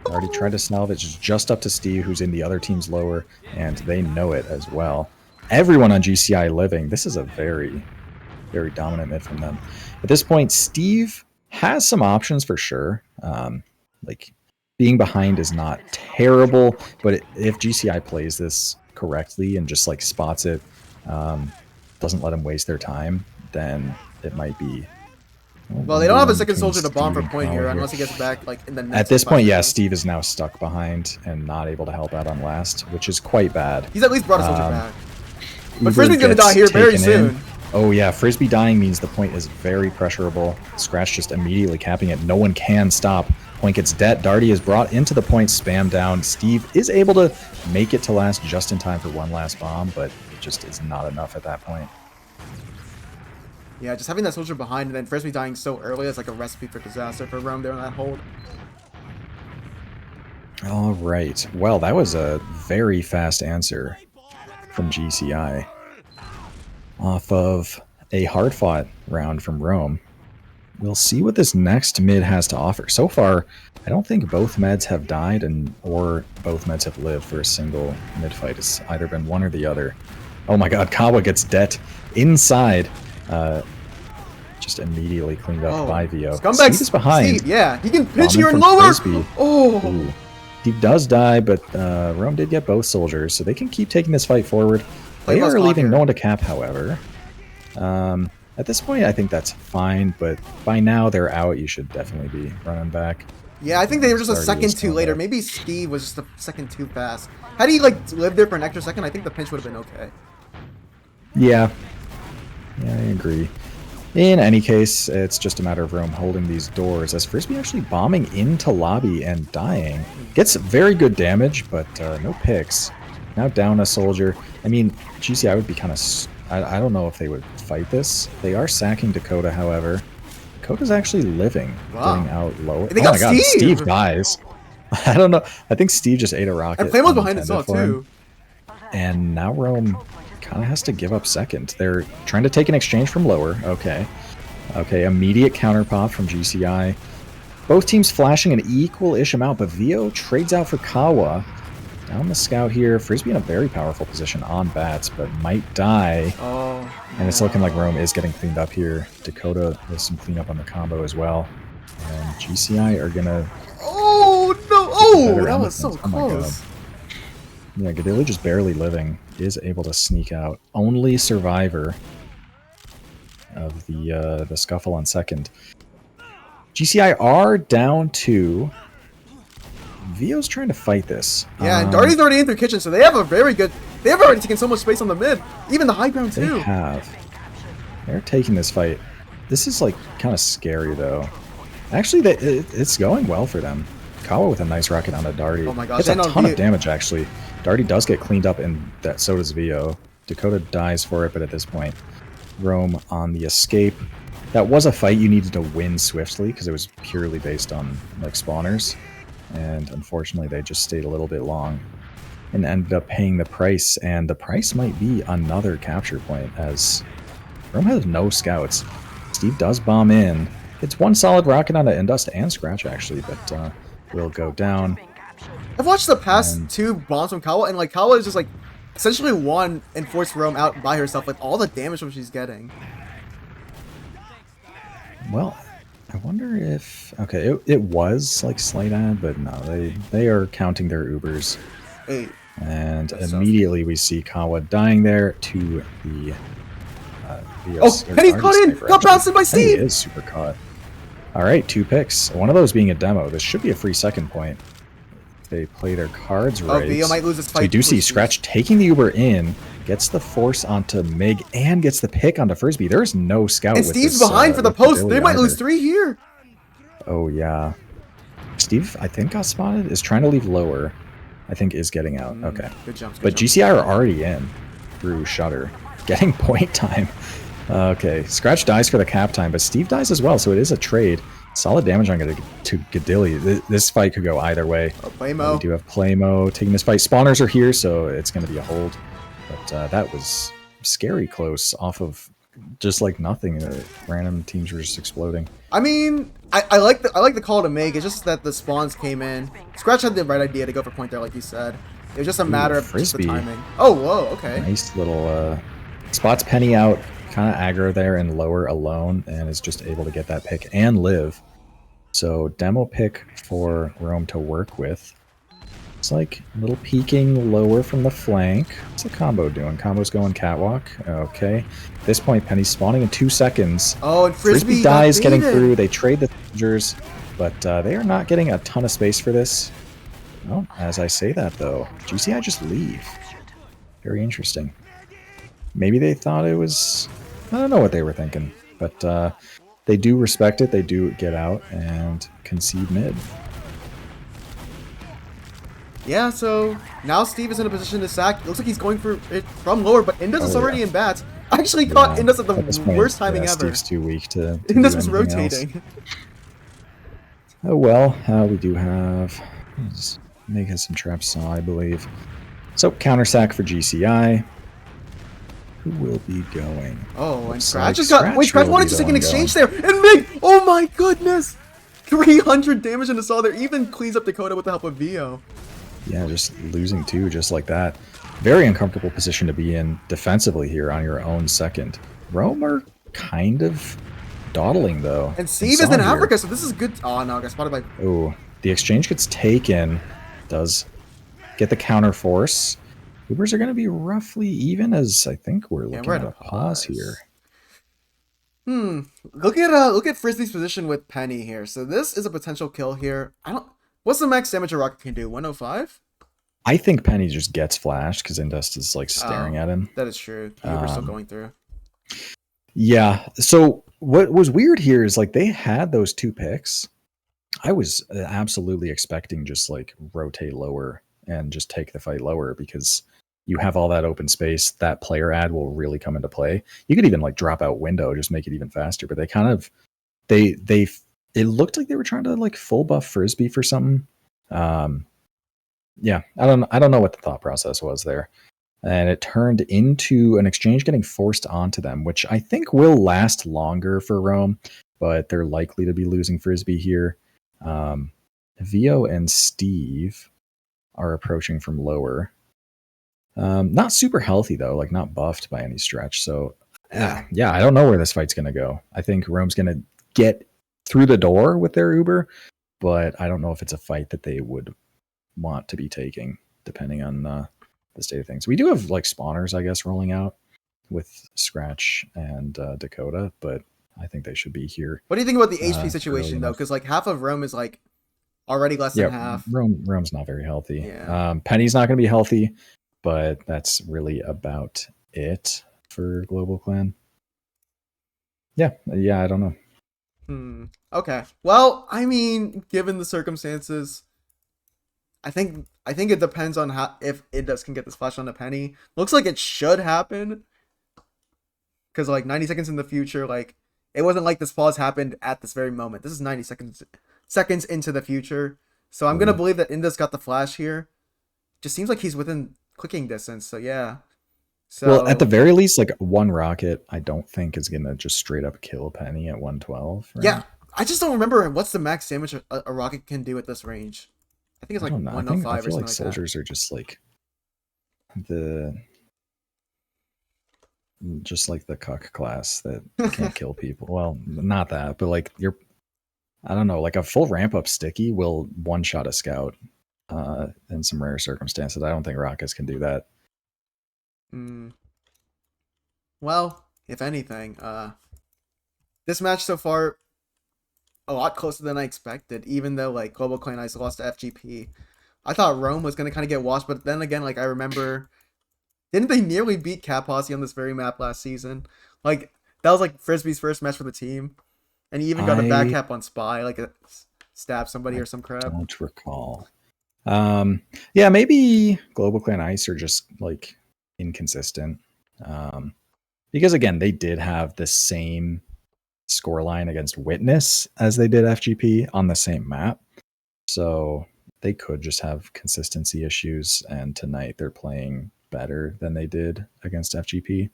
Already tried to salvage just up to Steve, who's in the other team's lower, and they know it as well. Everyone on GCI living. This is a very, very dominant mid from them. At this point, Steve has some options for sure. Like being behind is not terrible, but if GCI plays this correctly and just like spots it, doesn't let them waste their time, then it might be. Well, they don't have a second soldier to bomb for point here unless he gets back like in the next. At this point, yeah, Steve is now stuck behind and not able to help out on last, which is quite bad. He's at least brought a soldier back. But Frisbee's gonna die here very soon. Oh yeah, Frisbee dying means the point is very pressurable. Scratch just immediately capping it. No one can stop. Point gets dead. Darty is brought into the point, spam down. Steve is able to make it to last just in time for one last bomb, but it just is not enough at that point. Yeah, just having that soldier behind and then Frisbee dying so early is like a recipe for disaster for Rome there on that hold. All right. Well, that was a very fast answer from GCI off of a hard-fought round from Rome. We'll see what this next mid has to offer. So far, I don't think both meds have died or both meds have lived for a single mid fight. It's either been one or the other. Oh my god, Kawa gets det inside. Just immediately cleaned up by Vio. Scumbag Steve is behind. Steve, yeah, he can pitch here and lower. Frisbee. Oh. Ooh. Steve does die, but Rome did get both soldiers, so they can keep taking this fight forward. They are leaving no one to cap, however. At this point, I think that's fine, but by now they're out. You should definitely be running back. Yeah, I think they were just a second too late, or maybe Steve was just a second too fast. Had he like lived there for an extra second, I think the pinch would have been okay. Yeah. Yeah, I agree. In any case, it's just a matter of Rome holding these doors as Frisbee actually bombing into lobby and dying. Gets very good damage, but no picks. Now down a soldier. I mean, GCI would be kind of... I don't know if they would fight this. They are sacking Dakota, however. Dakota's actually living, getting out lower. Oh my god, Steve dies. I don't know. I think Steve just ate a rocket. And Flame was behind us all, too. And now Rome kind of has to give up second. They're trying to take an exchange from lower. Okay. Okay, immediate counter pop from GCI. Both teams flashing an equal-ish amount, but Vio trades out for Kawa. Down the scout here. Frisbee in a very powerful position on bats, but might die. Oh. And it's looking like Rome is getting cleaned up here. Dakota with some cleanup on the combo as well. And GCI are gonna... Oh, no! Oh, that was so close. Yeah, Gadilli just barely living is able to sneak out. Only survivor of the scuffle on second. GCI are down to... Vio's trying to fight this. Yeah, and Darty's already in their kitchen, so they have a very good... They have already taken so much space on the mid. Even the high ground, too. They have. They're taking this fight. This is, like, kind of scary, though. Actually, it's going well for them. Kawa with a nice rocket on a Darty. Oh my gosh. It's a ton of damage, actually. Darty does get cleaned up, and so does Vio. Dakota dies for it, but at this point, Rome on the escape. That was a fight you needed to win swiftly, because it was purely based on, like, spawners. And unfortunately, they just stayed a little bit long and ended up paying the price. And the price might be another capture point, as Rome has no scouts. Steve does bomb in. It's one solid rocket on the Indust and Scratch, actually, but will go down. I've watched the past two bombs from Kawa, and like Kawa is just like essentially won and forced Rome out by herself, like all the damage that she's getting. Well, I wonder if... Okay, it was like slight ad, but no, they are counting their Ubers. Hey, and immediately we see Kawa dying there to the... Penny caught in! Got bounced in by Steve! Penny is super caught. Alright, 2 picks. One of those being a demo. This should be a free second point. if they play their cards Oh, right. Vio might lose this So fight. we do see with Scratch taking the Uber in, gets the force onto Mig, and gets the pick onto Frisbee. There's no scout And with Steve's this, behind for the with post. They Cadilli might lose either. 3 here. Oh, yeah. Steve, I think, got spotted. Is trying to leave lower. I think is getting out. Okay. Good jumps. Good But jumps. GCI are already in through Shutter. Getting point time. Okay. Scratch dies for the cap time, but Steve dies as well, so it is a trade. Solid damage on to Cadilli. This fight could go either way. Oh, Playmo. We do have Playmo taking this fight. Spawners are here, so it's going to be a hold. But that was scary close off of just like nothing. Random teams were just exploding. I mean, I like the call to make. It's just that the spawns came in. Scratch had the right idea to go for point there, like you said. It was just a matter of just the timing. Oh, whoa, okay. Nice little spots Penny out, kind of aggro there and lower alone, and is just able to get that pick and live. So demo pick for Rome to work with. It's like a little peeking lower from the flank. What's the combo doing? Combo's going catwalk. Okay. At this point, Penny's spawning in 2 seconds. Oh, and Frisbee dies getting through. They trade the soldiers, but they are not getting a ton of space for this. Well, as I say that, though, GCI just leave. Very interesting. Maybe they thought it was... I don't know what they were thinking, but they do respect it. They do get out and concede mid. Yeah, so now Steve is in a position to sack. It looks like he's going for it from lower, but Indus is already in bats. I actually caught Indus at the worst timing ever. Steve's too weak to Indus was rotating. Oh well, we do have... Meg has some traps, I believe. So, counter sack for GCI. Who will be going? Oh, and Scratch just got... Wait, Scratch wanted to take an exchange there! And Mig! Oh my goodness! 300 damage into Saw there. Even cleans up Dakota with the help of Vio. Yeah, just losing 2 just like that. Very uncomfortable position to be in defensively here on your own second. Rome are kind of dawdling, though. And Steve is in Africa, so this is good. Oh, no, I got spotted by... Oh, the exchange gets taken. Does get the counter force. Ubers are going to be roughly even, as I think we're looking at a pause here. Look at Frisbee's position with Penny here. So this is a potential kill here. What's the max damage a rocket can do? 105? I think Penny just gets flashed because Indust is like staring at him. That is true. Uber's still going through. Yeah. So what was weird here is like they had those 2 picks. I was absolutely expecting just like rotate lower and just take the fight lower because you have all that open space. That player ad will really come into play. You could even like drop out window, just make it even faster. But they kind of it looked like they were trying to like full buff Frisbee for something. Yeah, I don't know what the thought process was there. And it turned into an exchange getting forced onto them, which I think will last longer for Rome, but they're likely to be losing Frisbee here. Vio and Steve are approaching from lower. Not super healthy though, like not buffed by any stretch. So yeah, I don't know where this fight's gonna go. I think Rome's gonna get through the door with their Uber, but I don't know if it's a fight that they would want to be taking, depending on the state of things. We do have like spawners, I guess, rolling out with Scratch and Dakota, but I think they should be here. What do you think about the HP situation though? Because like half of Rome is like already less than half. Rome's not very healthy. Yeah. Penny's not going to be healthy, but that's really about it for GlobalClan. Yeah, I don't know. Okay. Well, I mean, given the circumstances, I think it depends on how if Indus can get this flash on the Penny. Looks like it should happen. Because like 90 seconds in the future, like it wasn't like this pause happened at this very moment. This is 90 seconds into the future. So I'm gonna believe that Indus got the flash here. Just seems like he's within clicking distance. So yeah. So well, at the very least, like one rocket, I don't think is gonna just straight up kill Penny at 112. Right? Yeah, I just don't remember what's the max damage a rocket can do at this range. I think it's like 105 I feel or something like soldiers are just like just like the cuck class that can't kill people. Well, not that, but like I don't know, like a full ramp up sticky will one shot a scout in some rare circumstances. I don't think rockets can do that. Well, if anything, this match so far a lot closer than I expected, even though like GlobalClan Ice lost to FGP. I thought Rome was gonna kind of get washed, but then again, like I remember, didn't they nearly beat Cat Posse on this very map last season? Like that was like Frisbee's first match for the team, and he even got a back I cap on Spy, like a stab somebody I or some crap. don't recall. Yeah, maybe GlobalClan Ice are just like inconsistent. Um, because again, they did have the same scoreline against Witness as they did FGP on the same map. So they could just have consistency issues, and tonight they're playing better than they did against FGP.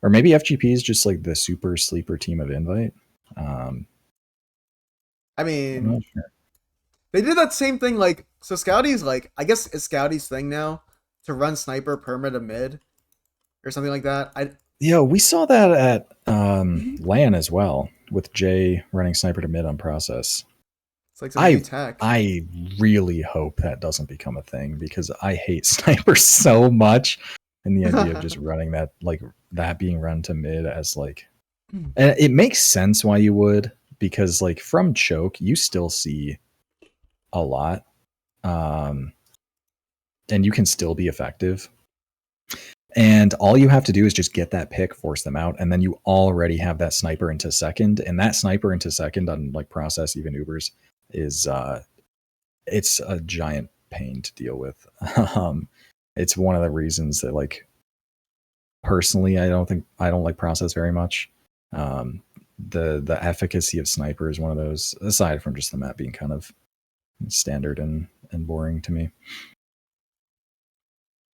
Or maybe FGP is just like the super sleeper team of Invite. I I'm mean, not sure. they did that same thing. Like so, Scouty's like I guess it's Scouty's thing now to run sniper perma to mid or something like that. I Yeah, we saw that at LAN as well, with Jay running sniper to mid on process. It's like some new I tech. I really hope that doesn't become a thing because I hate snipers so much, and the idea of just running that, like that being run to mid as like, and it makes sense why you would, because like from choke you still see a lot, um, and you can still be effective. And all you have to do is just get that pick, force them out, and then you already have that sniper into second. And that sniper into second on like process, even Ubers, is it's a giant pain to deal with. It's one of the reasons that like personally I don't like process very much. The efficacy of sniper is one of those, aside from just the map being kind of standard and boring to me.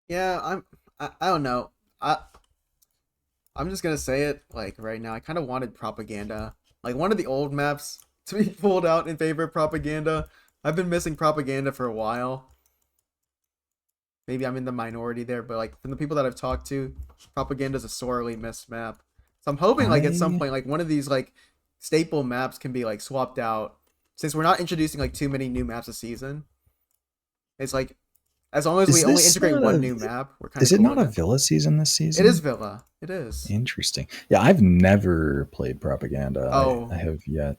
Yeah, I don't know. I'm just gonna say it like right now. I kind of wanted propaganda, like one of the old maps, to be pulled out in favor of propaganda. I've been missing propaganda for a while. Maybe I'm in the minority there, but like from the people that I've talked to, propaganda is a sorely missed map. So I'm hoping like at some I point like one of these like staple maps can be like swapped out since we're not introducing like too many new maps a season. It's like as long as is we only this integrate not one a new map, we're kind is of it cool not with a it. Villa season this It is season? Villa. It is. Interesting. Yeah, I've never played propaganda. I Oh, have yet.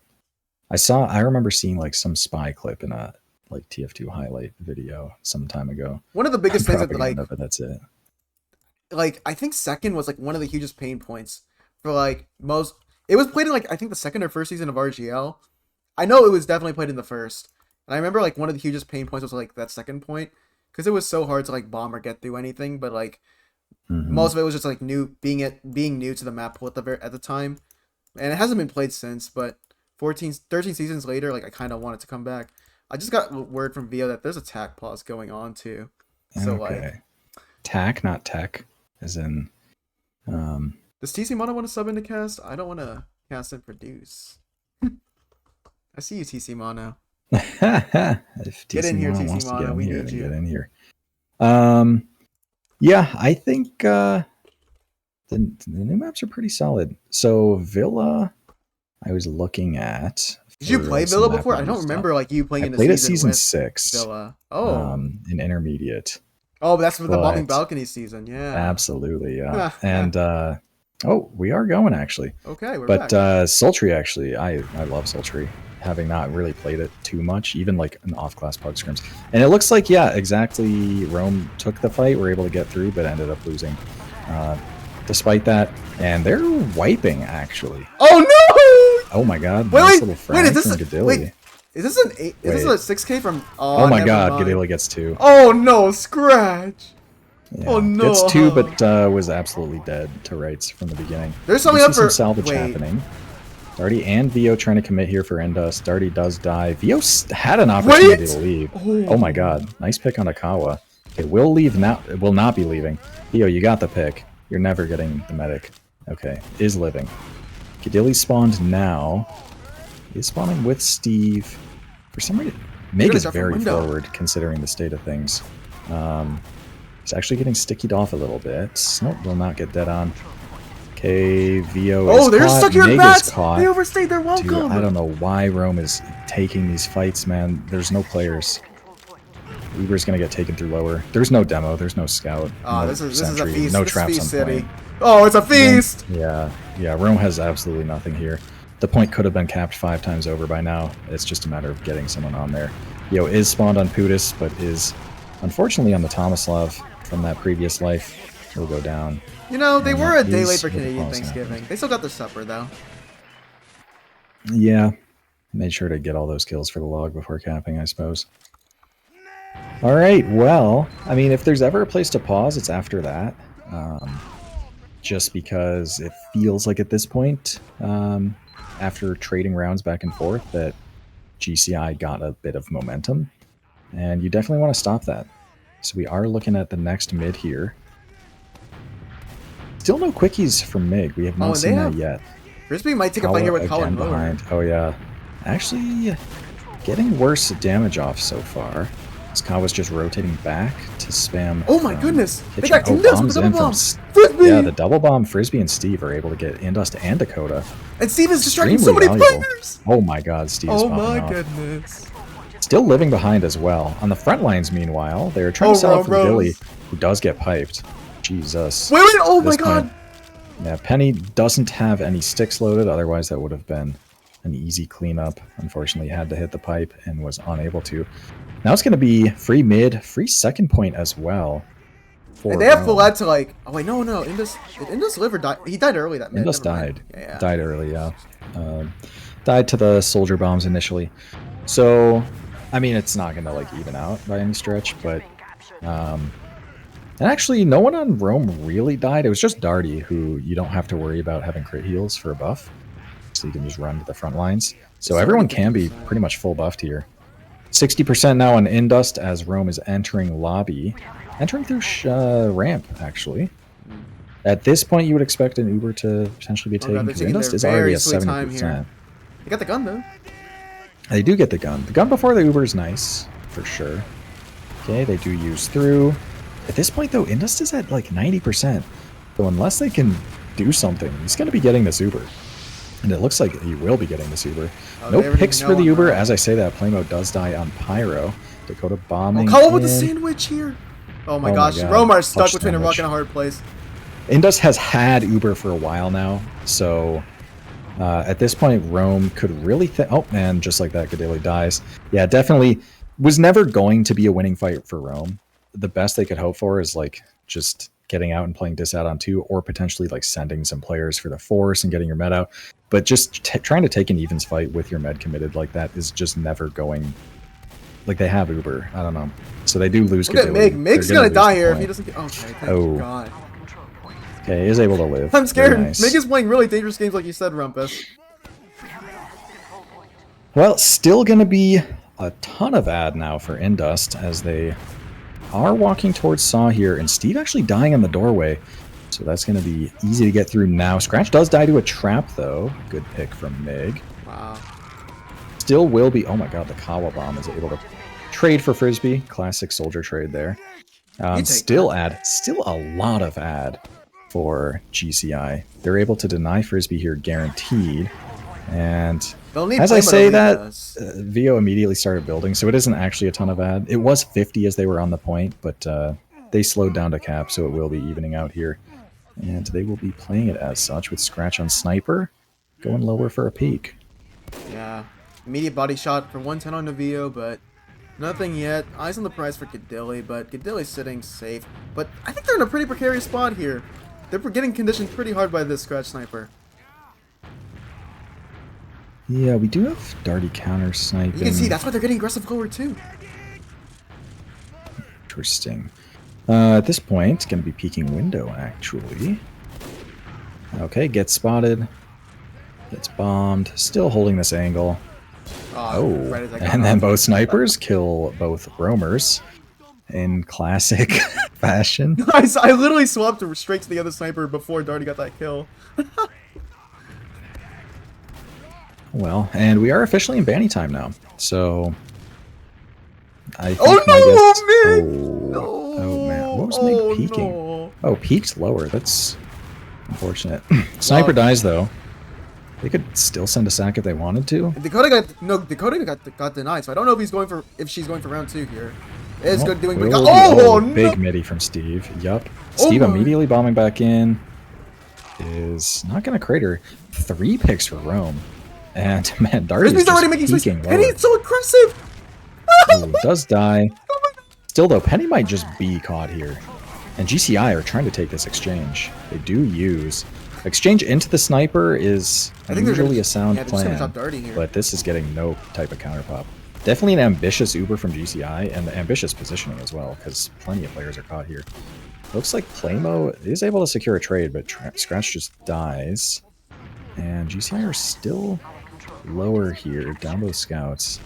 I remember seeing like some spy clip in a like TF2 highlight video some time ago one of the on biggest things that propaganda, but that's it. like I think second was like one of the hugest pain points for like most. It was played in like I think the second or first season of RGL. I know it was definitely played in the first, and I remember like one of the hugest pain points was like that second point because it was so hard to like bomb or get through anything. But like Hmm. most of it was just like being new to the map pool at the time, and it hasn't been played since. But 14, 13 seasons later, like I kind of want it to come back. I just got word from Vio that there's a tac pause going on too. So like, Okay. Tac, not tech, as in. Um, does TC Mono want to sub into cast? I don't want to cast and produce. I see you, TC Mono. if Get in TC here, Mono TC wants to get Mono. in We here, need then get you. in here. Um, yeah, I think the new maps are pretty solid. So Villa, I was looking at Did you for play some Villa map before? I review don't stuff. remember like you playing I in a played at season season with 6, Villa. Oh, in intermediate, oh, that's for the bombing but balcony season. Yeah. absolutely, yeah. And oh, we are going actually, Okay, we're but back. Sultry actually, I love Sultry, having not really played it too much, even like an off-class pug scrims. And it looks like, yeah, exactly. Rome took the fight, were able to get through, but ended up losing. Uh, despite that, and they're wiping actually. Oh no! Oh my god, Wait, nice wait, little wait. Is frag this from wait? Gadilli. Is this an eight? Is this Wait. a 6K from? Oh Oh, my never god, mind. Gadilli gets 2. Oh no, scratch. Oh Yeah, gets 2, no. but was absolutely dead to rights from the beginning. There's We do something see up some for. salvage Wait. happening. Darty and Vio trying to commit here for Endust. Darty does die. Vio had an opportunity to Wait. leave. Oh my Oh. god, nice pick on Akawa. It will leave now. It will not be leaving. Vio, you got the pick. You're never getting the medic. Okay, is living. Gadilli spawned now. He's spawning with Steve. For some reason, They're Mig gonna is start from very window. forward considering the state of things. He's actually getting stickied off a little bit. Nope, will not get dead on. Okay, Vio is Oh, they're caught. stuck here in Mig is bats. caught. They overstayed their Dude, I welcome. don't know why Rome is taking these fights, man. There's no players. Uber's gonna get taken through lower. There's no demo. There's no scout. Ah, No this is a sentry. feast. No This is traps Feast on City. point. Oh, it's a Rome, feast. yeah. Rome has absolutely nothing here. The point could have been capped 5 times over by now. It's just a matter of getting someone on there. Yo is spawned on Pudis, but is unfortunately on the Tomislav from that previous life. He'll go down. You know, they And were a that day is late for where the Canadian pause Thanksgiving. happened. They still got their supper, though. Yeah, made sure to get all those kills for the log before capping, I suppose. All right, well, I mean, if there's ever a place to pause, it's after that. Just because it feels like at this point, after trading rounds back and forth, that GCI got a bit of momentum, and you definitely want to stop that. So we are looking at the next mid here. Still no quickies from MiG. We have Oh, not and they seen that have... yet. Frisbee might take a fight Kawa here with again Colin Miller. behind. Oh yeah, actually getting worse damage off so far. This Kawa's just rotating back to spam. Oh my goodness! They kitchen. got Indus with bombs the in double bomb! from Frisbee! yeah, the double bomb. Frisbee and Steve are able to get Indust and Dakota. And Steve is distracting so Extremely many valuable. players! Oh my god, Steve is Oh popping my off. goodness. Still living behind as well. On the front lines, meanwhile, they're trying to set up for Rose. Billy, who does get piped. Jesus. Wait, oh At my this god! point, yeah, Penny doesn't have any sticks loaded, otherwise that would have been an easy cleanup. Unfortunately, had to hit the pipe and was unable to. Now it's going to be free mid, free second point as well. And they have full ad to like... Oh wait, no. Indus... Did Indus live or die? He died early that mid. Indus Never mind. died. Yeah. Died early, yeah. Died to the soldier bombs initially. So, I mean, it's not going to like even out by any stretch, but... And actually, no one on Rome really died. It was just Darty, who you don't have to worry about having crit heals for a buff. So you can just run to the front lines. So everyone can be pretty much full buffed here. 60% now on Indust as Rome is entering lobby. Entering through ramp, actually. At this point, you would expect an Uber to potentially be taken, because Indust is already at 70%. They got the gun, though. They do get the gun. The gun before the Uber is nice, for sure. Okay, they do use through. At this point, though, Indust is at like 90%. So unless they can do something, he's going to be getting this Uber. And it looks like he will be getting this Uber. Oh, no picks for the Uber. As I say that, Playmo does die on Pyro. Dakota bombing. Oh, Colin with the sandwich here. Oh my gosh, Romar's stuck between a rock and a hard place. Indus has had Uber for a while now, so at this point, Rome could really... Oh, man, just like that, Gadeli dies. Yeah, definitely was never going to be a winning fight for Rome. The best they could hope for is like just getting out and playing dis out on 2, or potentially like sending some players for the force and getting your med out. But just trying to take an evens fight with your med committed like that is just never going. Like, they have Uber. I don't know. So they do lose. Look at Mig. Mig's gonna die here if he doesn't get... Okay, thank God. Okay, he is able to live. I'm scared. Nice. Mig is playing really dangerous games like you said, Rumpus. Well, still gonna be a ton of ad now for Indust as they are walking towards Saw here, and Steve actually dying in the doorway. So that's going to be easy to get through now. Scratch does die to a trap, though. Good pick from Mig. Wow. Still will be... Oh my god, the Kawa bomb is able to trade for Frisbee. Classic soldier trade there. Still a lot of ad for GCI. They're able to deny Frisbee here guaranteed. And as I say that, VO immediately started building, so it isn't actually a ton of ad. It was 50 as they were on the point, but they slowed down to cap, so it will be evening out here. And they will be playing it as such, with Scratch on Sniper, going lower for a peek. Yeah, immediate body shot for 110 on the VO, but nothing yet. Eyes on the prize for Gadili, but Gadili's sitting safe. But I think they're in a pretty precarious spot here. They're getting conditioned pretty hard by this Scratch Sniper. Yeah, we do have Darty counter sniping. You can see that's why they're getting aggressive lower too. Interesting. At this point, going to be peeking window, actually. Okay, gets spotted. Gets bombed. Still holding this angle. Oh, right and then both snipers kill both roamers in classic fashion. I literally swapped straight to the other sniper before Darty got that kill. Well, and we are officially in banny time now, so I think Oh man, what was Mig peeking? No. Oh, peaked lower. That's unfortunate. Sniper dies though. They could still send a sack if they wanted to. Dakota got denied, so I don't know if she's going for round 2 here. It's good doing. Big midi from Steve. Yup. Steve immediately bombing back in. Is not gonna crater. 3 picks for Rome. And man, Darty is already making peeking and he's so aggressive. Ooh, does die. Still, though, Penny might just be caught here. And GCI are trying to take this exchange. They do use... Exchange into the sniper is usually a sound plan, but this is getting no type of counterpop. Definitely an ambitious Uber from GCI, and ambitious positioning as well, because plenty of players are caught here. Looks like Playmo is able to secure a trade, but Scratch just dies. And GCI are still lower here, down those scouts.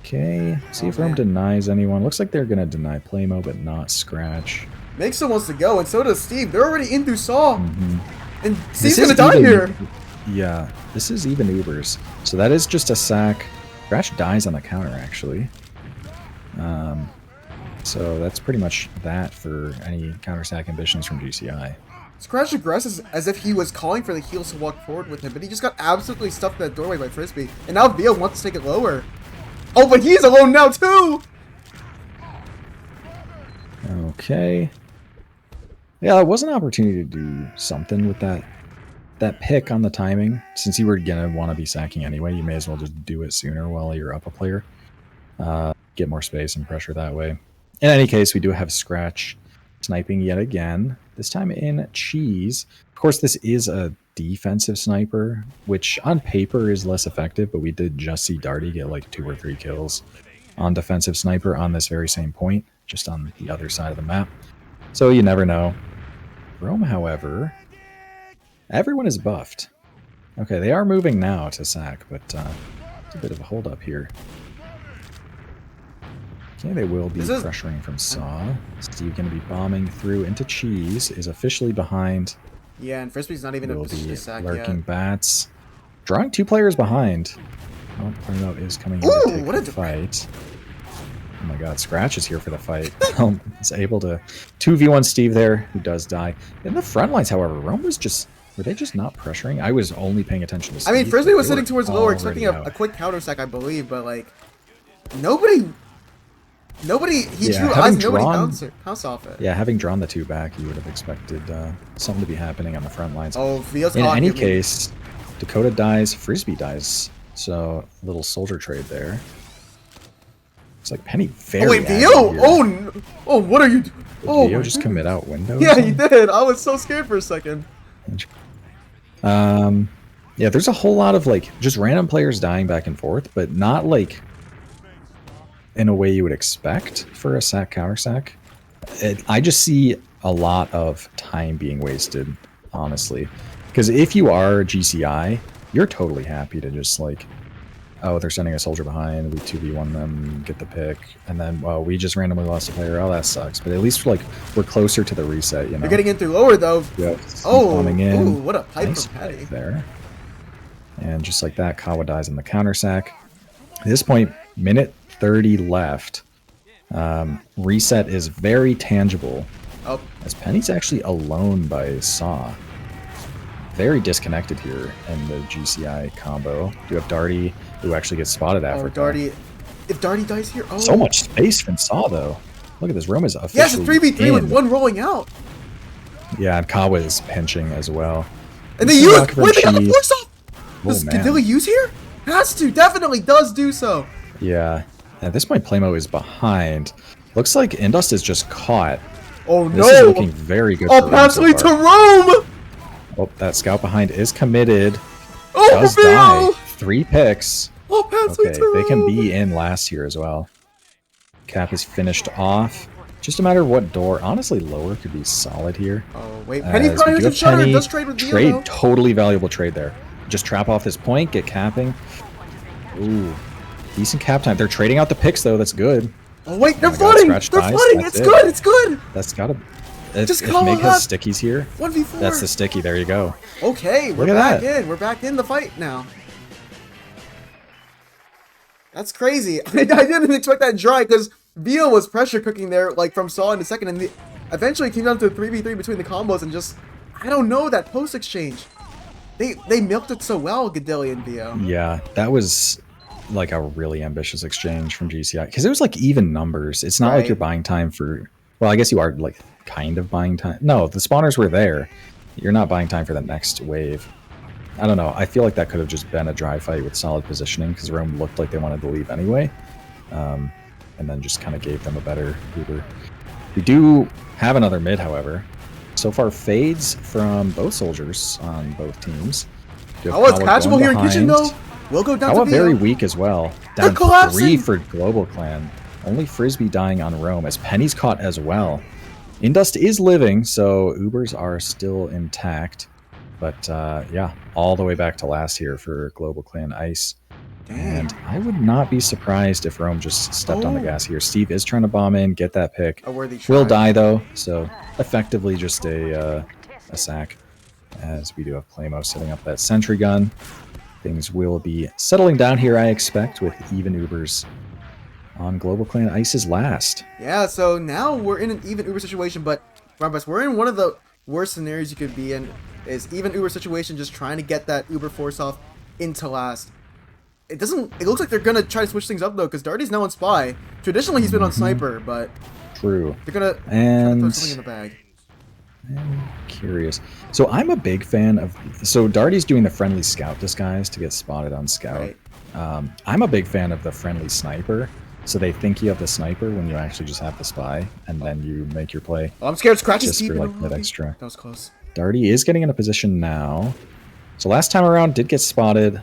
Okay, see if Rome denies anyone. Looks like they're going to deny Playmo, but not Scratch. Mixo wants to go, and so does Steve. They're already in through Saw. And Steve's going to die here. Yeah, this is even Ubers. So that is just a sack. Scratch dies on the counter, actually. So that's pretty much that for any counter sack ambitions from GCI. Scratch aggresses as if he was calling for the heels to walk forward with him, but he just got absolutely stuffed in that doorway by Frisbee. And now Vio wants to take it lower. Oh, but he's alone now, too! Okay. Yeah, it was an opportunity to do something with that pick on the timing. Since you were going to want to be sacking anyway, you may as well just do it sooner while you're up a player. Get more space and pressure that way. In any case, we do have Scratch sniping yet again, this time in Cheese. Of course, this is a defensive sniper, which on paper is less effective, but we did just see Darty get like 2 or 3 kills on defensive sniper on this very same point, just on the other side of the map. So you never know. Rome, however, everyone is buffed. Okay, they are moving now to sack, but it's a bit of a holdup here. Okay, they will be pressuring from Saw. Steve going to be bombing through into Cheese, is officially behind. Yeah, and Frisbee's not even in a position to sack yet. Lurking bats. Drawing 2 players behind. Oh, Playmo is coming in to take the fight. Oh my god, Scratch is here for the fight. Is able to 2v1 Steve there, who does die. In the front lines, however, Rome was just... Were they just not pressuring? I was only paying attention to Steve. I mean, Frisbee was sitting towards lower, expecting a quick counter sack, I believe, but like... Nobody, he drew eyes, nobody bounced off it. Yeah, having drawn the 2 back, you would have expected something to be happening on the front lines. Oh, Vio's in any case, Dakota dies, Frisbee dies. So, a little soldier trade there. It's like Penny very wait, Vio? Oh, no. Oh, what are you doing? Oh, Vio just commit out window? Yeah, he did. I was so scared for a second. Yeah, there's a whole lot of, like, just random players dying back and forth, but not, like... in a way you would expect for a sack counter sack. I just see a lot of time being wasted, honestly. Because if you are GCI, you're totally happy to just like, oh, they're sending a soldier behind, we 2v1 them, get the pick, and then, well, we just randomly lost a player, oh, that sucks. But at least like we're closer to the reset, you know. You're getting in through lower though. Yep. Oh, coming in. Ooh, what a pipe nice from Patty. There. And just like that, Kawa dies in the counter sack. At this point, minute 30 left. Reset is very tangible. Oh. As Penny's actually alone by Saw. Very disconnected here in the GCI combo. You have Darty, who actually gets spotted after. Oh, Darty. If Darty dies here, oh. So much space from Saw, though. Look at this. Rome is officially yes, a 3v3 with 1 rolling out. Yeah, and Kawa is pinching as well. And they use... Wait, they got the force off! Does Cadilli use here? Has to. Definitely does do so. Yeah. At this point, Playmo is behind. Looks like Indust is just caught. Oh, no. This is looking very good for Rome so to Rome! Oh, that scout behind is committed. Oh, does die. 3 picks. Oh, okay, they can be in last here as well. Cap is finished off. Just a matter of what door. Honestly, lower could be solid here. Oh, wait. Penny probably has a shutter. Does trade with Trade, totally valuable trade there. Just trap off this point, get capping. Ooh. Decent cap time. They're trading out the picks, though. That's good. Oh, wait. They're flooding. They're flooding. It's good. It's good. That's got to... If Meg has stickies here, 1v4. That's the sticky. There you go. Okay, we're back in. We're back in the fight now. That's crazy. I didn't expect that dry because Vio was pressure cooking there, like from Saw in a second, and eventually came down to a 3v3 between the combos and just, I don't know, that post exchange. They milked it so well, Cadilli and Vio. Yeah, that was like a really ambitious exchange from GCI because it was like even numbers. It's not like you're buying time for. Well, I guess you are like kind of buying time. No, the spawners were there. You're not buying time for the next wave. I don't know. I feel like that could have just been a dry fight with solid positioning because Rome looked like they wanted to leave anyway. And then just kind of gave them a better Uber. We do have another mid, however. So far, fades from both soldiers on both teams. Oh, it's catchable here in kitchen, though. We'll go down to very weak as well. Down 3 for GlobalClan. Only Frisbee dying on Rome, as Penny's caught as well. Indust is living, so Ubers are still intact. But yeah, all the way back to last here for GlobalClan Ice. Damn. And I would not be surprised if Rome just stepped on the gas here. Steve is trying to bomb in, get that pick. A worthy try. Will die, though, so effectively just a sack. As we do have Playmo setting up that sentry gun. Things will be settling down here, I expect, with even Ubers on GlobalClan Ice's last. Yeah, so now we're in an even Uber situation, but Rumpus, we're in one of the worst scenarios you could be in, is even Uber situation, just trying to get that Uber force off into last. It looks like they're going to try to switch things up, though, because Darty's now on Spy. Traditionally, he's been on Sniper, but... True. They're going to throw something in the bag. I'm curious. So I'm a big fan of... So Darty's doing the friendly scout disguise to get spotted on scout. Right. I'm a big fan of the friendly sniper. So they think you have the sniper when you actually just have the spy, and then you make your play. Oh, I'm scared. Scratches just for like that extra. That was close. Darty is getting in a position now. So last time around did get spotted.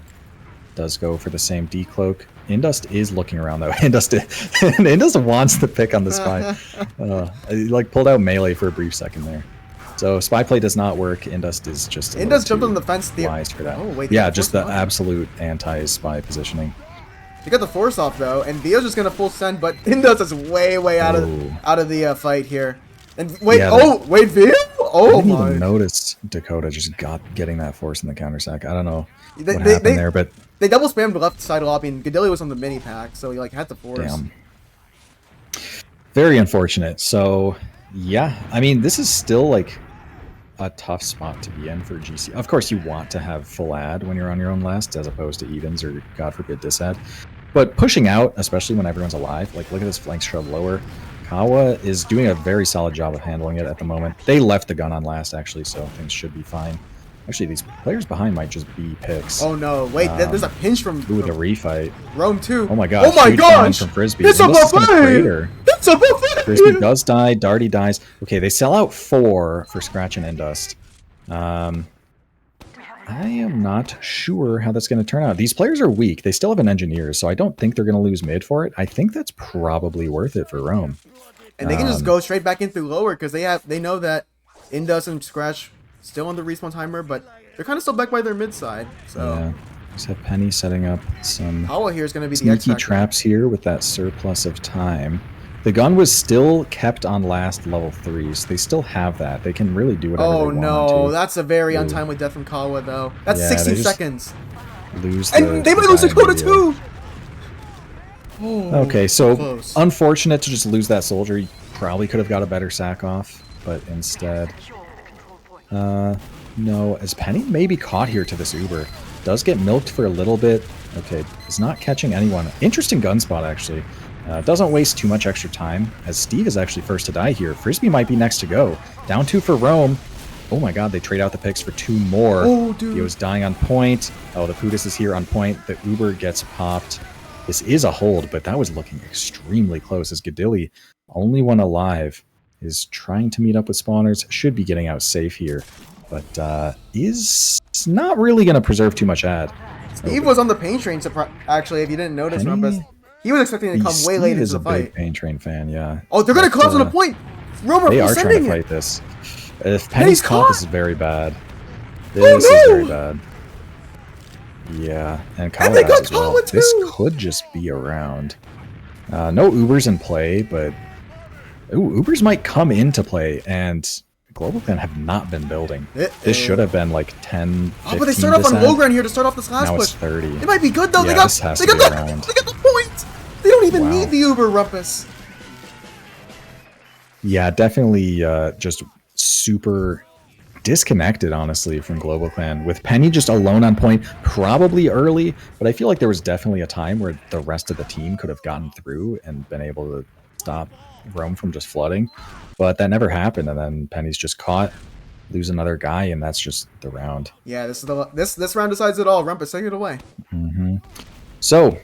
Does go for the same decloak. Indust is looking around though. Indust wants the pick on the spy. He like pulled out melee for a brief second there. So spy play does not work. Indust is just Indust jumped on the fence. Wise for that. Oh, wait, yeah, just the absolute anti-spy positioning. He got the force off though, and Theo's just gonna full send, but Indust is way out of the fight here. And wait, yeah, wait, Theo? Oh I didn't my! Even notice Dakota just getting that force in the counter sack. I don't know what happened there, but they double spammed the left side lobby, and Gadilli was on the mini pack, so he like had the force. Damn. Very unfortunate. So yeah, I mean, this is still like a tough spot to be in for GC. Of course, you want to have full ad when you're on your own last, as opposed to evens or God forbid disad. But pushing out, especially when everyone's alive, like look at this flank shove lower. Kawa is doing a very solid job of handling it at the moment. They left the gun on last, actually, so things should be fine. Actually, these players behind might just be picks. Oh no, wait, there's a pinch from... Ooh, the refight. Rome too. Oh my gosh. Oh my gosh! From Frisbee. It's a buffet! It's a buffet! Frisbee does die, Darty dies. Okay, they sell out 4 for Scratch and Indust. I am not sure how that's going to turn out. These players are weak. They still have an engineer, so I don't think they're going to lose mid for it. I think that's probably worth it for Rome. And they can just go straight back in through lower because they know that Indus and Scratch still on the respawn timer, but they're kind of still back by their mid side. So yeah. Just have Penny setting up some Howa here is going to be the sneaky traps here with that surplus of time. The gun was still kept on last level 3, so they still have that. They can really do whatever they want. Oh no, that's a very untimely death from Kawa though. That's 16 seconds. And they might lose Dakota too! Oh, okay, so close. Unfortunate to just lose that soldier. You probably could have got a better sack off, but instead... no, as Penny may be caught here to this Uber. Does get milked for a little bit. Okay, is not catching anyone. Interesting gun spot, actually. Doesn't waste too much extra time, as Steve is actually first to die here. Frisbee might be next to go. Down 2 for Rome. Oh my god, they trade out the picks for 2 more. Oh, dude. He was dying on point. Oh, the Pudis is here on point. The Uber gets popped. This is a hold, but that was looking extremely close, as Gadilli, only one alive, is trying to meet up with spawners. Should be getting out safe here, but is not really going to preserve too much ad. Steve was on the pain train, actually, if you didn't notice, Rumpus. He was expecting to come way late into the fight. Steve is a big pain train fan, yeah. Oh, they're going to collapse on the point! Rome they are trying to fight this. If Penny's caught, this is very bad. This is very bad. Yeah, and Kawa as well. This could just be around. No Ubers in play, but Ubers might come into play, and GlobalClan have not been building. This should have been like 10, 15. But they start off on low ground here to start off this last now push. It's 30. It might be good though. Yeah, they got the point. They don't even need the Uber, Rumpus. Yeah, definitely just super disconnected, honestly, from GlobalClan. With Penny just alone on point, probably early, but I feel like there was definitely a time where the rest of the team could have gotten through and been able to stop Rome from just flooding. But that never happened, and then Penny's just caught. lose another guy, and that's just the round. Yeah, this round decides it all. Rumpus, take it away. So,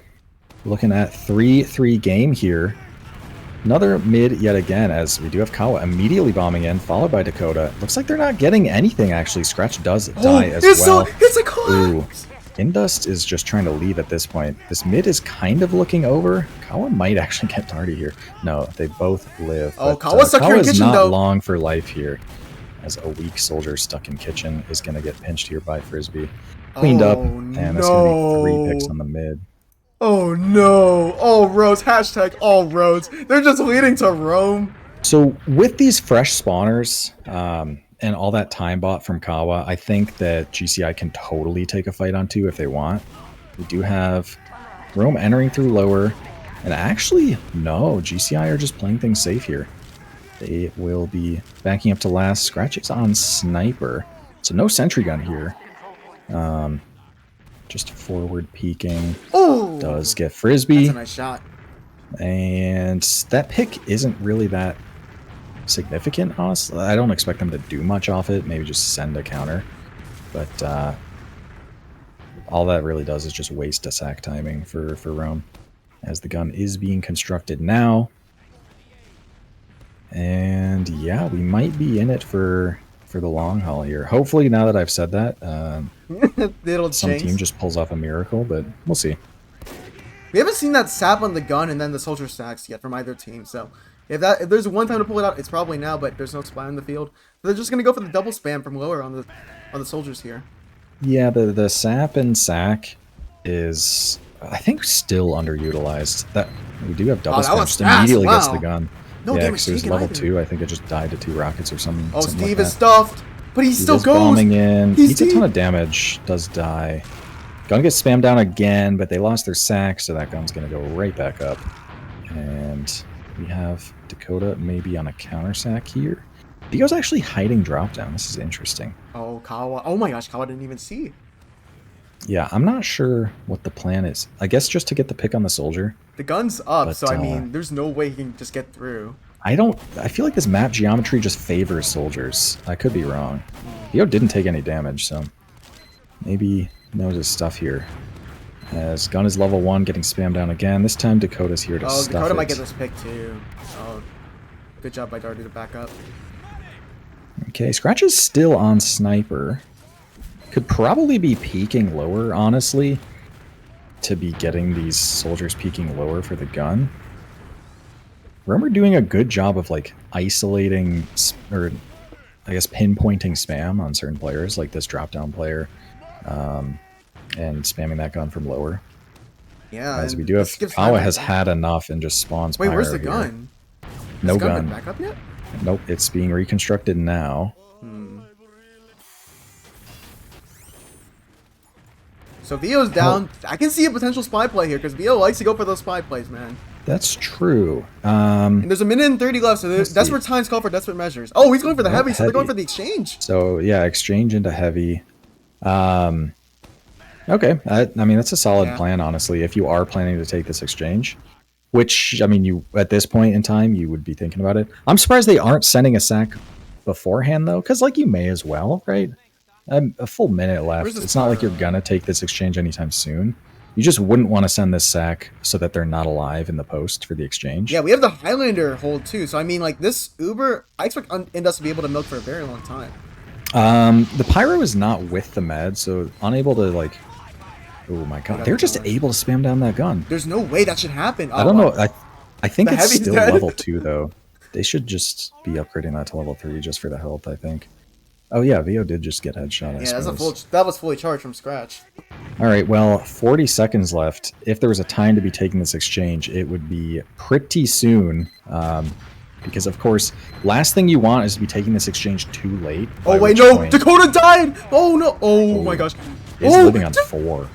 looking at 3-3 game here. Another mid yet again, as we do have Kawa immediately bombing in, followed by Dakota. Looks like they're not getting anything, actually. Scratch does die as well. It's a collapse! Indust is just trying to leave at this point. This mid is kind of looking over. Kawa might actually get tardy here. No, they both live. Oh, Kawa's stuck here in kitchen, not though. long for life here, as a weak soldier stuck in kitchen is going to get pinched here by Frisbee. Cleaned up, and that's going to be 3 picks on the mid. Oh no! All roads, hashtag all roads. They're just leading to Rome. So with these fresh spawners and all that time bought from Kawa, I think that GCI can totally take a fight on 2 if they want. We do have Rome entering through lower. And actually, no, GCI are just playing things safe here. They will be backing up to last. Scratch is on Sniper. So no sentry gun here. Just forward peeking. Oh! Does get Frisbee. That's a nice shot. And that pick isn't really that significant, honestly. I don't expect them to do much off it. Maybe just send a counter. But all that really does is just waste a sack timing for Rome, as the gun is being constructed now. And yeah, we might be in it for the long haul here. Hopefully, now that I've said that, some team just pulls off a miracle, but we'll see. We haven't seen that sap on the gun and then the soldier stacks yet from either team, so if there's one time to pull it out, it's probably now, but there's no spy on the field. So they're just gonna go for the double spam from lower on the soldiers here. Yeah, the sap and sack is, I think, still underutilized. That we do have double spam, just immediately gets the gun. No yeah, damage because it was taken level either. 2. I think it just died to 2 rockets or something. Oh, something Steve like is stuffed, but he still goes. Bombing in. Eats a ton of damage. Does die. Gun gets spammed down again, but they lost their sack, so that gun's going to go right back up. And we have Dakota maybe on a counter sack here. Dio's actually hiding drop down. This is interesting. Oh, Kawa. Oh my gosh, Kawa didn't even see. Yeah, I'm not sure what the plan is. I guess just to get the pick on the soldier. The gun's up, but, so I mean, there's no way he can just get through. I feel like this map geometry just favors soldiers. I could be wrong. Dio didn't take any damage, so maybe knows his stuff here. As gun is level 1, getting spammed down again. This time Dakota's here to stuff it. Oh, Dakota might get this pick too. Oh, good job by Darty to back up. Okay, Scratch is still on Sniper. Could probably be peeking lower, honestly, to be getting these soldiers peeking lower for the gun. Rome are doing a good job of like isolating, or I guess pinpointing spam on certain players, like this drop down player, and spamming that gun from lower. Yeah, as we do have Kawa has had enough and just spawns. Wait, where's the gun? No gun. Back up yet? Nope, it's being reconstructed now. So Vio's down. I can see a potential spy play here because Vio likes to go for those spy plays, man. That's true. And there's a minute and 30 left, so desperate times call for desperate measures. Oh, he's going for the heavy, so they're going for the exchange. So yeah, exchange into heavy. Okay, I mean that's a solid plan, honestly. If you are planning to take this exchange, which I mean, you at this point in time you would be thinking about it. I'm surprised they aren't sending a sack beforehand though, because like you may as well, right? A full minute left. It's not like you're gonna take this exchange anytime soon. You just wouldn't want to send this sack so that they're not alive in the post for the exchange. Yeah, we have the Highlander hold too. So I mean, like this Uber, I expect Indus to be able to milk for a very long time. The Pyro is not with the med, so unable to like. Oh my god, they're just able to spam down that gun. There's no way that should happen. I don't know. I think it's still level 2 though. They should just be upgrading that to level 3 just for the health, I think. Oh yeah, Vio did just get headshot. Yeah, that was fully charged from scratch. All right, well, 40 seconds left. If there was a time to be taking this exchange, it would be pretty soon. Because, of course, last thing you want is to be taking this exchange too late. Oh, wait, no! Dakota died! Oh, no! Oh, my gosh. He's living on 4.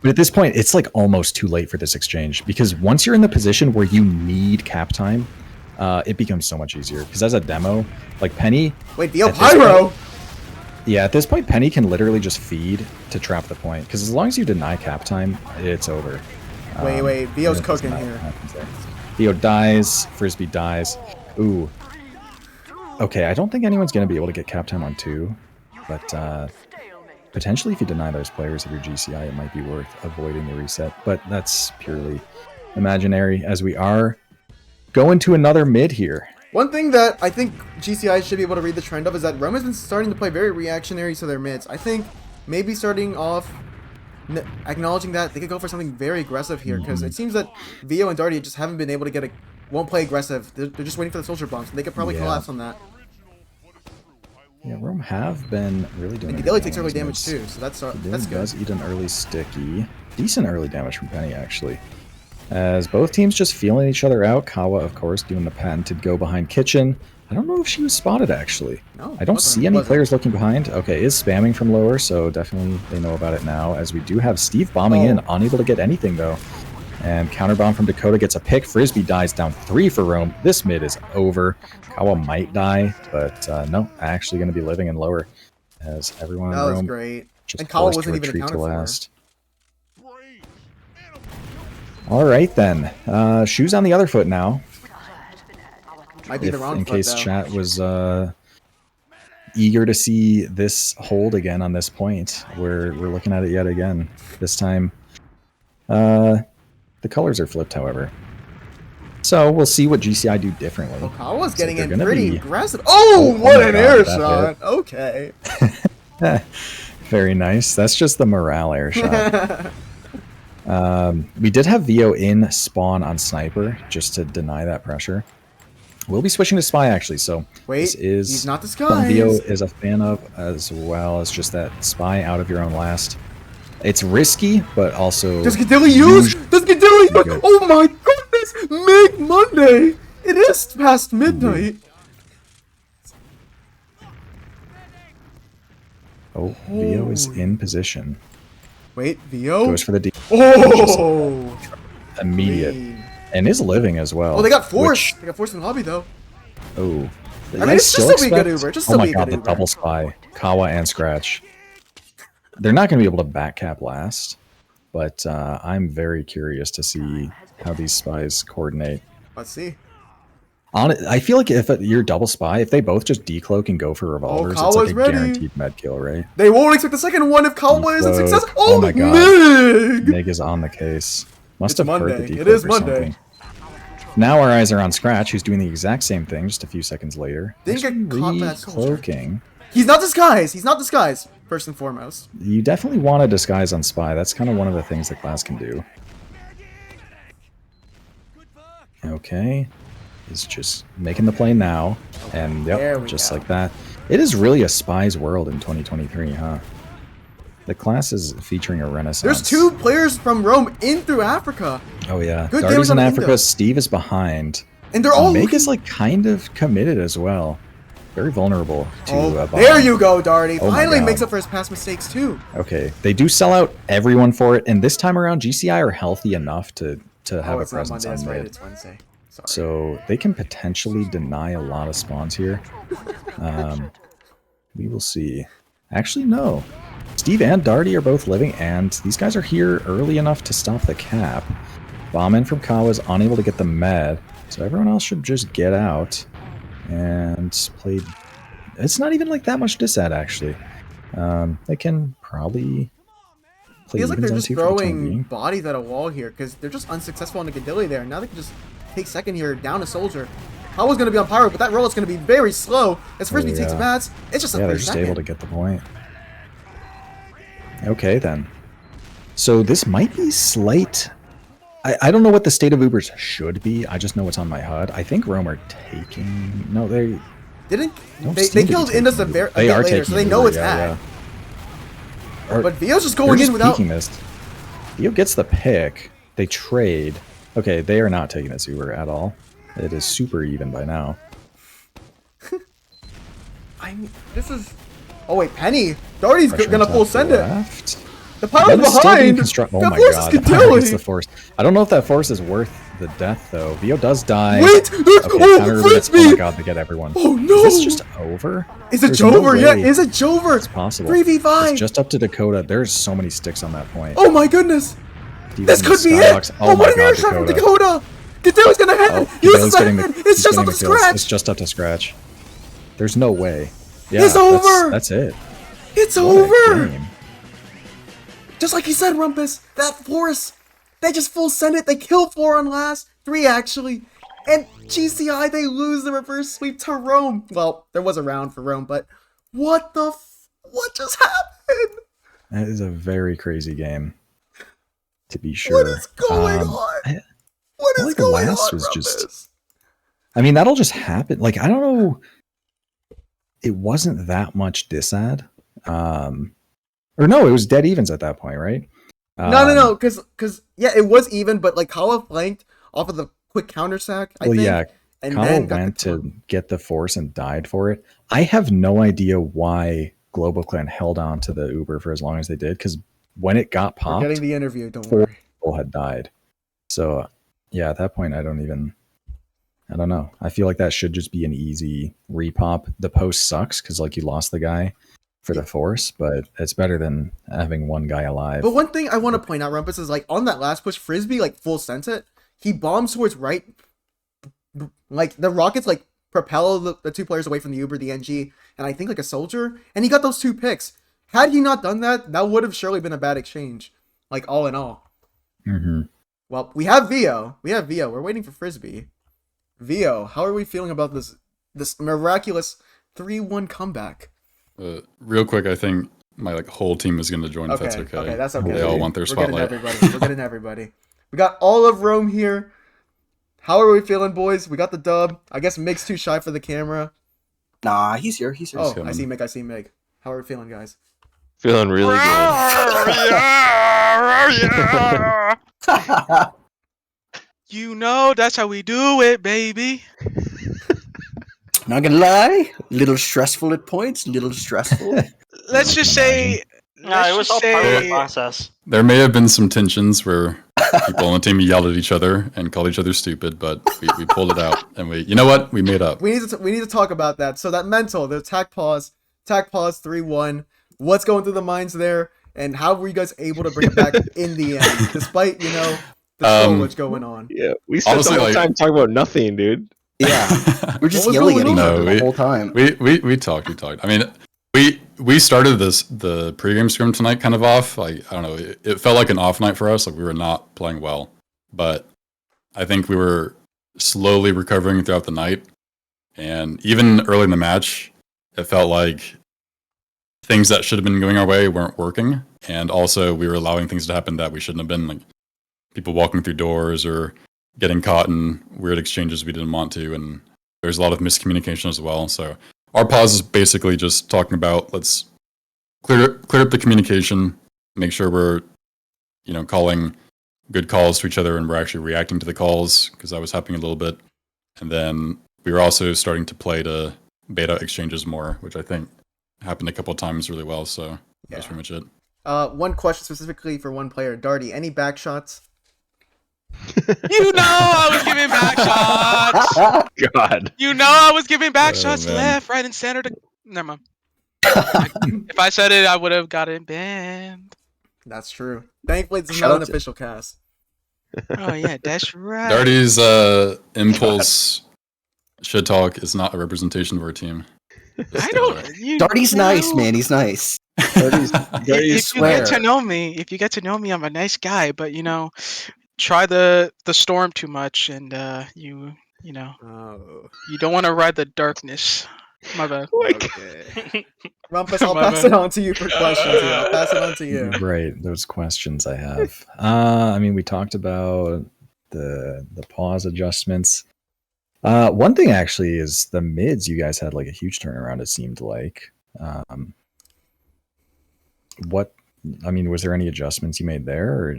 But at this point, it's like almost too late for this exchange. Because once you're in the position where you need cap time, it becomes so much easier. Because as a demo, like Penny... Wait, Vio Pyro! Yeah, at this point, Penny can literally just feed to trap the point. Because as long as you deny cap time, it's over. Wait, Vio's cooking here. Vio dies, Frisbee dies. Ooh. Okay, I don't think anyone's going to be able to get cap time on 2, but potentially if you deny those players of your GCI, it might be worth avoiding the reset, but that's purely imaginary as we are going to another mid here. One thing that I think GCI should be able to read the trend of is that Rome has been starting to play very reactionary to their mids. I think maybe starting off acknowledging that they could go for something very aggressive here, because it seems that Vio and Darty just haven't been able to won't play aggressive. They're just waiting for the soldier bumps, and they could probably collapse on that. Yeah, Rome have been really doing it. And Gedeli takes early damage too, so that's good. Does eat an early sticky. Decent early damage from Penny, actually. As both teams just feeling each other out. Kawa, of course, doing the patented go behind kitchen. I don't know if she was spotted, actually. No, I don't see any players looking behind. Okay, is spamming from lower, so definitely they know about it now. As we do have Steve bombing in, unable to get anything, though. And counter bomb from Dakota gets a pick. Frisbee dies down 3 for Rome. This mid is over. Kawa might die, but no, actually going to be living in lower. As everyone in Rome was great. just and Kawa forced to wasn't even retreat to accounted last. All right, then. Shoes on the other foot now. Might be the wrong in foot, case though. chat was eager to see this hold again on this point. We're looking at it yet again. This time, the colors are flipped, however. So we'll see what GCI do differently. Well, Kawa's So getting they're in gonna pretty be- aggressive. Oh, Oh what my an God, air that shot! hit. Okay. Very nice. That's just the morale air shot. We did have Vio in spawn on Sniper, just to deny that pressure. We'll be switching to Spy, actually, so Wait, this is he's not something Vio disguised. is a fan of, as well as just that Spy out of your own last. It's risky, but also... Does Gedeli use? Does Gedeli Good. use? Oh my goodness! Make Monday! It is past midnight. Oh, Vio is in position. Wait, Vio? Goes for the D. Oh! Immediate. Clean. And is living as well. Oh, they got forced. which- They got forced in the lobby, though. Oh. I mean, it's just still be good Uber. Just Oh still my be god, good the Uber. double Spy. Kawa and Scratch. They're not going to be able to back cap last, but I'm very curious to see how these spies coordinate. Let's see. I feel like if you're double Spy, if they both just decloak and go for revolvers, it's like Kawa's a ready. guaranteed med kill, right? They won't expect the second one if Kawa is a Decloak. success. Oh Oh, my god. Mig! Mig is on the case. Must It's have heard Monday. the decloak It is or Monday. something. Now our eyes are on Scratch, who's doing the exact same thing just a few seconds later. Didn't get caught by that soldier. Recloaking. He's not disguised. He's not disguised, first and foremost. You definitely want to disguise on Spy. That's kind of one of the things that class can do. Okay. He's just making the play now. And There yep, we just go. like that. It is really a Spy's world in 2023, huh? The class is featuring a renaissance. There's 2 players from Rome in through Africa, Oh yeah. Good Darty's damage on in the Africa. window. Steve is behind. and they're all Meg looking- is like kind of committed as well. Very vulnerable to bomb. there you go, Darty. Oh my Finally God. makes up for his past mistakes, too. Okay, they do sell out everyone for it, and this time around, GCI are healthy enough to have a It's not presence Monday. on That's right. mid. It's Wednesday. Sorry. So they can potentially deny a lot of spawns here. We will see. Actually, no. Steve and Darty are both living, and these guys are here early enough to stop the cap. Bomb in from Kawa is unable to get the med, so everyone else should just get out and play. It's not even like that much disad, actually. They can probably play Feels like even they're zone just 2 for the time throwing being. bodies at a wall here because they're just unsuccessful on the Gedili there. Now they can just take second here down a soldier. Kawa's going to be on pyro, but that roll is going to be very slow. As Frisbee takes yeah. mats, it's just a Yeah, they're free just second. able to get the point. Okay, then. So this might be slight... I don't know what the state of Ubers should be. I just know what's on my HUD. I think Rome are taking... No, they... Didn't don't they seem to be killed taking Indus a Uber. bit They are later, taking so they know Uber, it's yeah, ag. yeah. Or- But Vio's just They're going just in without. peeking this. Vio gets the pick. They trade. Okay, they are not taking this Uber at all. It is super even by now. I mean, this is. Oh wait, Penny. Darty's Pressure gonna on full top send it. left. The pyro's That is still being behind. oh That my force god, is the pyro gets the Gedili. force. I don't know if that force is worth the death though. Vio does die. Wait, there's Okay, counter gets, oh my Frisbee. god, they get everyone. Oh no! Is this just over? Is it There's no Jover? Yeah, way is it Jover? it's possible. 3v5. It's just up to Dakota. There's so many sticks on that point. Oh my goodness! Steven This could be it! Skybox. Oh, my what an god, air shot from Dakota! Gedeli's gonna Oh, hit! Use Gedeli's the getting head! the, It's he's just up getting to the kills. scratch! It's just up to Scratch. There's no way. Yeah, It's over! That's it. It's What over! a game. Just like you said, Rumpus, that force, they just full send it. They kill 4 on last, 3 actually, and GCI, they lose the reverse sweep to Rome. Well, there was a round for Rome, but what just happened? That is a very crazy game, to be sure. What is going on? What is going on, was Rumpus? just. I mean, that'll just happen. Like, I don't know. It wasn't that much disad. Or no, it was dead evens at that point, right? No, because yeah, it was even, but like Kala flanked off of the quick counter sack, I think. Yeah, and Kala then went to get the force and died for it. I have no idea why GlobalClan held on to the Uber for as long as they did, because when it got We're popped, getting the interview, don't 4 worry. people had died. So yeah, at that point, I don't know. I feel like that should just be an easy repop. The post sucks because like you lost the guy for the force, but it's better than having one guy alive. But one thing I want to point out, Rumpus, is like on that last push, Frisbee like full sent it. He bombs towards right, like the rockets like propel the 2 players away from the Uber, the NG, and I think like a soldier, and he got those 2 picks. Had he not done that, that would have surely been a bad exchange. Like all in all. Mm-hmm. Well, we have Vio. We're waiting for Frisbee. Vio, how are we feeling about this miraculous 3-1 comeback? Real quick, I think my whole team is going to join. If that's okay. Okay, that's okay. They all want their spotlight. We're getting everybody. We got all of Rome here. How are we feeling, boys? We got the dub. I guess Mig's too shy for the camera. Nah, he's here. Oh, I see Mig. How are we feeling, guys? Feeling really good. You know, that's how we do it, baby. Not gonna lie, little stressful at points. Little stressful. Let's just say. No, it was all part of the process. There may have been some tensions where people on the team yelled at each other and called each other stupid, but we pulled it out and you know what? We made up. We need to talk about that. So that mental, the attack pause 3-1. What's going through the minds there, and how were you guys able to bring it back in the end, despite the trollage going on? Yeah, we spent the whole time talking about nothing, dude. Yeah, we're just yelling at each other the whole time. We talked. I mean, we started the pregame scrim tonight kind of off. Like, I don't know, it felt like an off night for us. Like we were not playing well, but I think we were slowly recovering throughout the night, and even early in the match, it felt like things that should have been going our way weren't working, and also we were allowing things to happen that we shouldn't have been, like people walking through doors or getting caught in weird exchanges we didn't want to, and there's a lot of miscommunication as well. So our pause is basically just talking about let's clear up the communication, make sure we're calling good calls to each other and we're actually reacting to the calls, because that was happening a little bit. And then we were also starting to play to beta exchanges more, which I think happened a couple of times really well. So that's pretty much it. One question specifically for one player, Darty. Any back shots? You know I was giving back shots. God. You know I was giving back shots man. left, right, and center. Never mind. If I said it, I would have got it banned. That's true. Thankfully, this is Shout not out an to- official cast. Oh yeah, that's right. Darty's impulse shit talk is not a representation of our team. I don't. You Darty's know. nice, man. He's nice. If you swear. get to know me, I'm a nice guy. But try the storm too much, and you Oh, don't want to ride the darkness. My bad. okay. Rumpus, I'll My pass bad. it on to you for questions here. I'll pass it on to you. Right, those questions I have. I mean, we talked about the pause adjustments. One thing actually is the mids. You guys had like a huge turnaround. It seemed like. Was there any adjustments you made there, or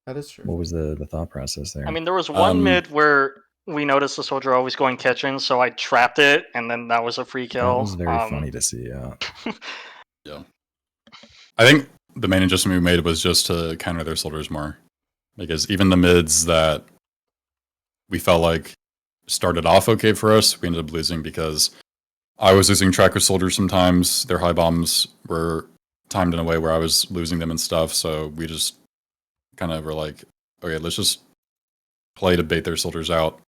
That is true. what was the thought process there? I mean, there was one mid where we noticed the soldier always going kitchen, so I trapped it, and then that was a free kill. That was very funny to see. Yeah. Yeah. I think the main adjustment we made was just to counter their soldiers more. Because even the mids that we felt like started off okay for us, we ended up losing because I was losing track of soldiers sometimes. Their high bombs were timed in a way where I was losing them and stuff. So we just kind of were like, okay, let's just play to bait their soldiers out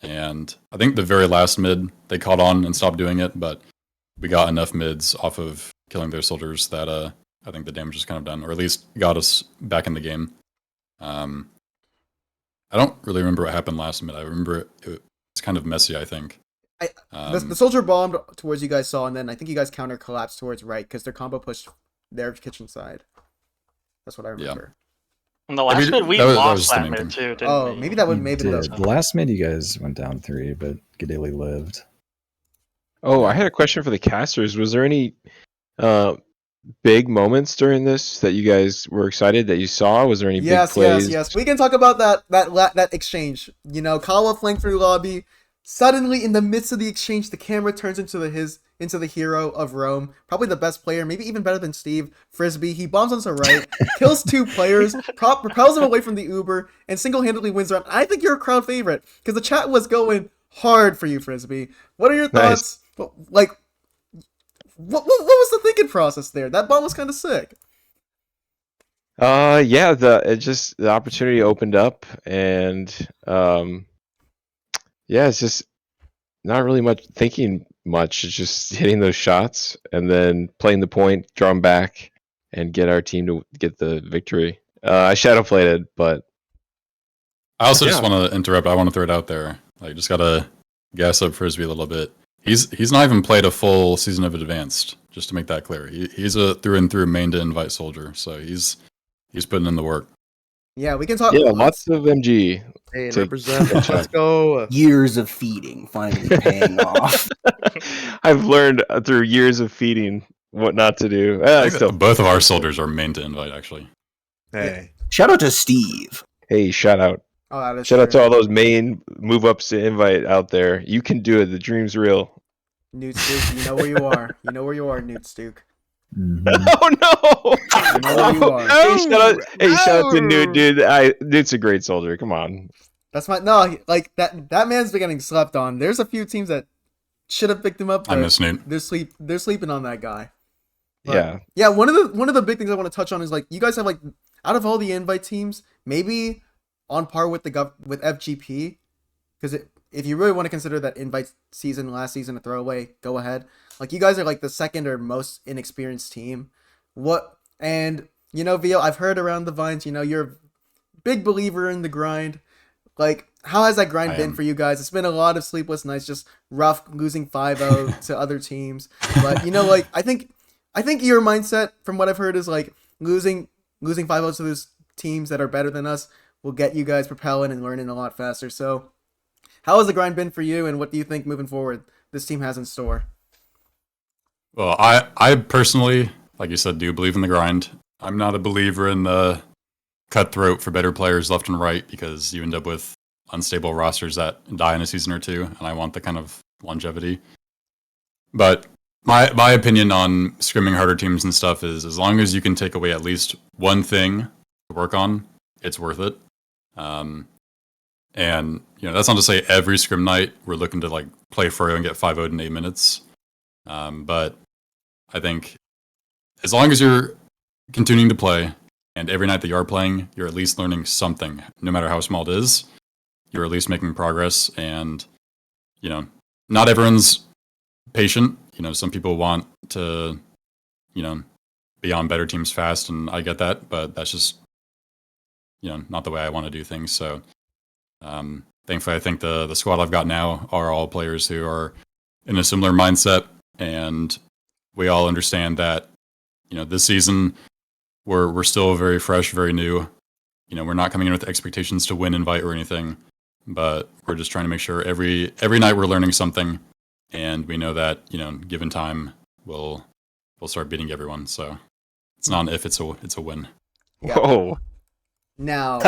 And I think the very last mid, they caught on and stopped doing it, but we got enough mids off of killing their soldiers that I think the damage is kind of done, or at least got us back in the game. I don't really remember what happened last mid. I remember it was kind of messy, I think. The soldier bombed towards you guys saw, and then I think you guys counter collapsed towards right because their combo pushed their kitchen side. That's what I remember. In the last mid, we lost that mid too, didn't we? Maybe that would The last mid you guys went down 3, but Gadeli lived. Oh, I had a question for the casters. Was there any big moments during this that you guys were excited that you saw? Was there any big plays? Yes. We can talk about that exchange. You know, Kawa flanked through lobby. Suddenly, in the midst of the exchange, the camera turns into the hero of Rome, probably the best player, maybe even better than Steve, Frisbee. He bombs onto right, kills 2 players, propels them away from the Uber, and single-handedly wins round. I think you're a crowd favorite because the chat was going hard for you, Frisbee. What are your thoughts? Nice. Like, what was the thinking process there? That bomb was kind of sick. Yeah, the opportunity opened up, and yeah, it's just not really much thinking much. It's just hitting those shots and then playing the point, draw them back, and get our team to get the victory. I shadow played it, but I also just want to interrupt. I want to throw it out there. Like, just gotta gas up Frisbee a little bit. He's not even played a full season of Advanced. Just to make that clear, he's a through and through main to invite soldier. So he's putting in the work. Yeah, we can talk. Yeah, lots of MG. Hey, represent. Let's go. Years of feeding finally paying off. I've learned through years of feeding what not to do. Both of our soldiers are main to invite, actually. Hey. Shout out to Steve. Hey, shout out. Oh, shout out to all those main move ups to invite out there. You can do it. The dream's real. Newt Stuke, you know where you are. You know where you are, Newt Stuke. Mm-hmm. Oh no! You know where you are. Hey, shout out to Newt, dude. Newt's a great soldier. Come on. That's that man's been getting slept on. There's a few teams that should have picked him up. I miss Newt. They're sleeping on that guy. But, yeah. One of the big things I want to touch on is like you guys have like out of all the invite teams, maybe on par with with FGP, because if you really want to consider that invite season last season a throwaway, go ahead. Like you guys are like the second or most inexperienced team. And you know, Vio, I've heard around the vines, you know, you're a big believer in the grind. Like, how has that grind been for you guys? It's been a lot of sleepless nights, just rough losing 5-0 to other teams. But you know, like I think your mindset, from what I've heard, is like losing 5-0 to those teams that are better than us will get you guys propelling and learning a lot faster. So, how has the grind been for you, and what do you think moving forward this team has in store? Well, I personally, like you said, do believe in the grind. I'm not a believer in the cutthroat for better players left and right because you end up with unstable rosters that die in a season or two, and I want the kind of longevity. But my opinion on scrimming harder teams and stuff is as long as you can take away at least one thing to work on, it's worth it. And you know, that's not to say every scrim night we're looking to like play Froyo and get 5-0'd in 8 minutes. But I think as long as you're continuing to play and every night that you are playing, you're at least learning something, no matter how small it is. You're at least making progress, and you know, not everyone's patient. You know, some people want to, you know, be on better teams fast, and I get that, but that's just, you know, not the way I want to do things. So, thankfully, I think the squad I've got now are all players who are in a similar mindset, and we all understand that, you know, this season we're still very fresh, very new. You know, we're not coming in with expectations to win invite or anything, but we're just trying to make sure every night we're learning something, and we know that, you know, given time we'll start beating everyone. So it's not an if, it's a win. Yeah. Whoa. Now,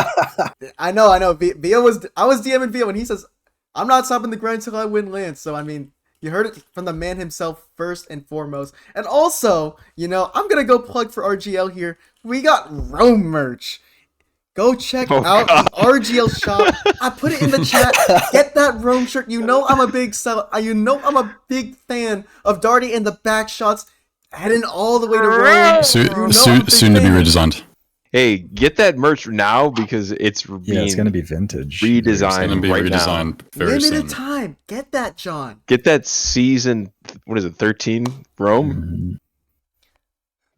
I know. I was DMing Vio, and he says, "I'm not stopping the grind till I win Lance." So I mean, you heard it from the man himself first and foremost. And also, you know, I'm gonna go plug for RGL here. We got Rome merch. Go check out the RGL shop. I put it in the chat. Get that Rome shirt. You know I'm a big seller. You know I'm a big fan of Darty and the back shots heading all the way to Rome. Soon to be redesigned. Hey, get that merch now because it's Yeah, it's going to being be vintage. redesigned. It's going to be right now. redesigned very Limited soon. time. Get that, John. Get that season. What is it? 13 Rome. Mhm.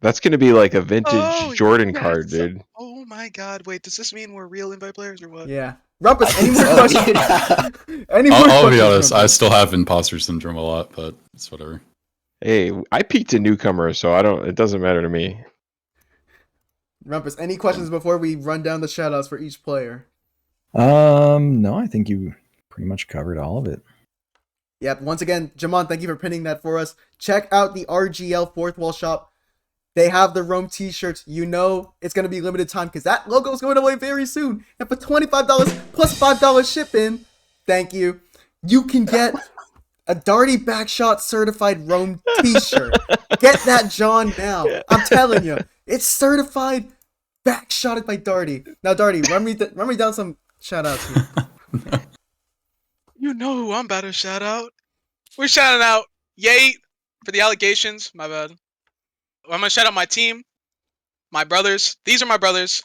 That's going to be like a vintage Oh, Jordan yes. card, dude. Oh my God! Wait, does this mean we're real invite players or what? Yeah. Rumpus, I any think more so, questions? dude. Any more I'll be questions, honest. I Rumpus? still have imposter syndrome a lot, but it's whatever. Hey, I peaked a newcomer, so I don't. It doesn't matter to me. Rumpus, any questions before we run down the shoutouts for each player? No, I think you pretty much covered all of it. Yep. Once again, Jamon, thank you for pinning that for us. Check out the RGL Fourth Wall Shop. They have the Rome t-shirts. You know it's going to be limited time because that logo is going away very soon. And for $25 plus $5 shipping, thank you, you can get a Darty Backshot certified Rome t-shirt. Get that, John, now. I'm telling you, it's certified backshotted by Darty. Now, Darty, run me down some shout-outs here. You know who I'm about to shout out. We're shouting out Yate for the allegations. My bad. I'm gonna shout out my team, my brothers. These are my brothers.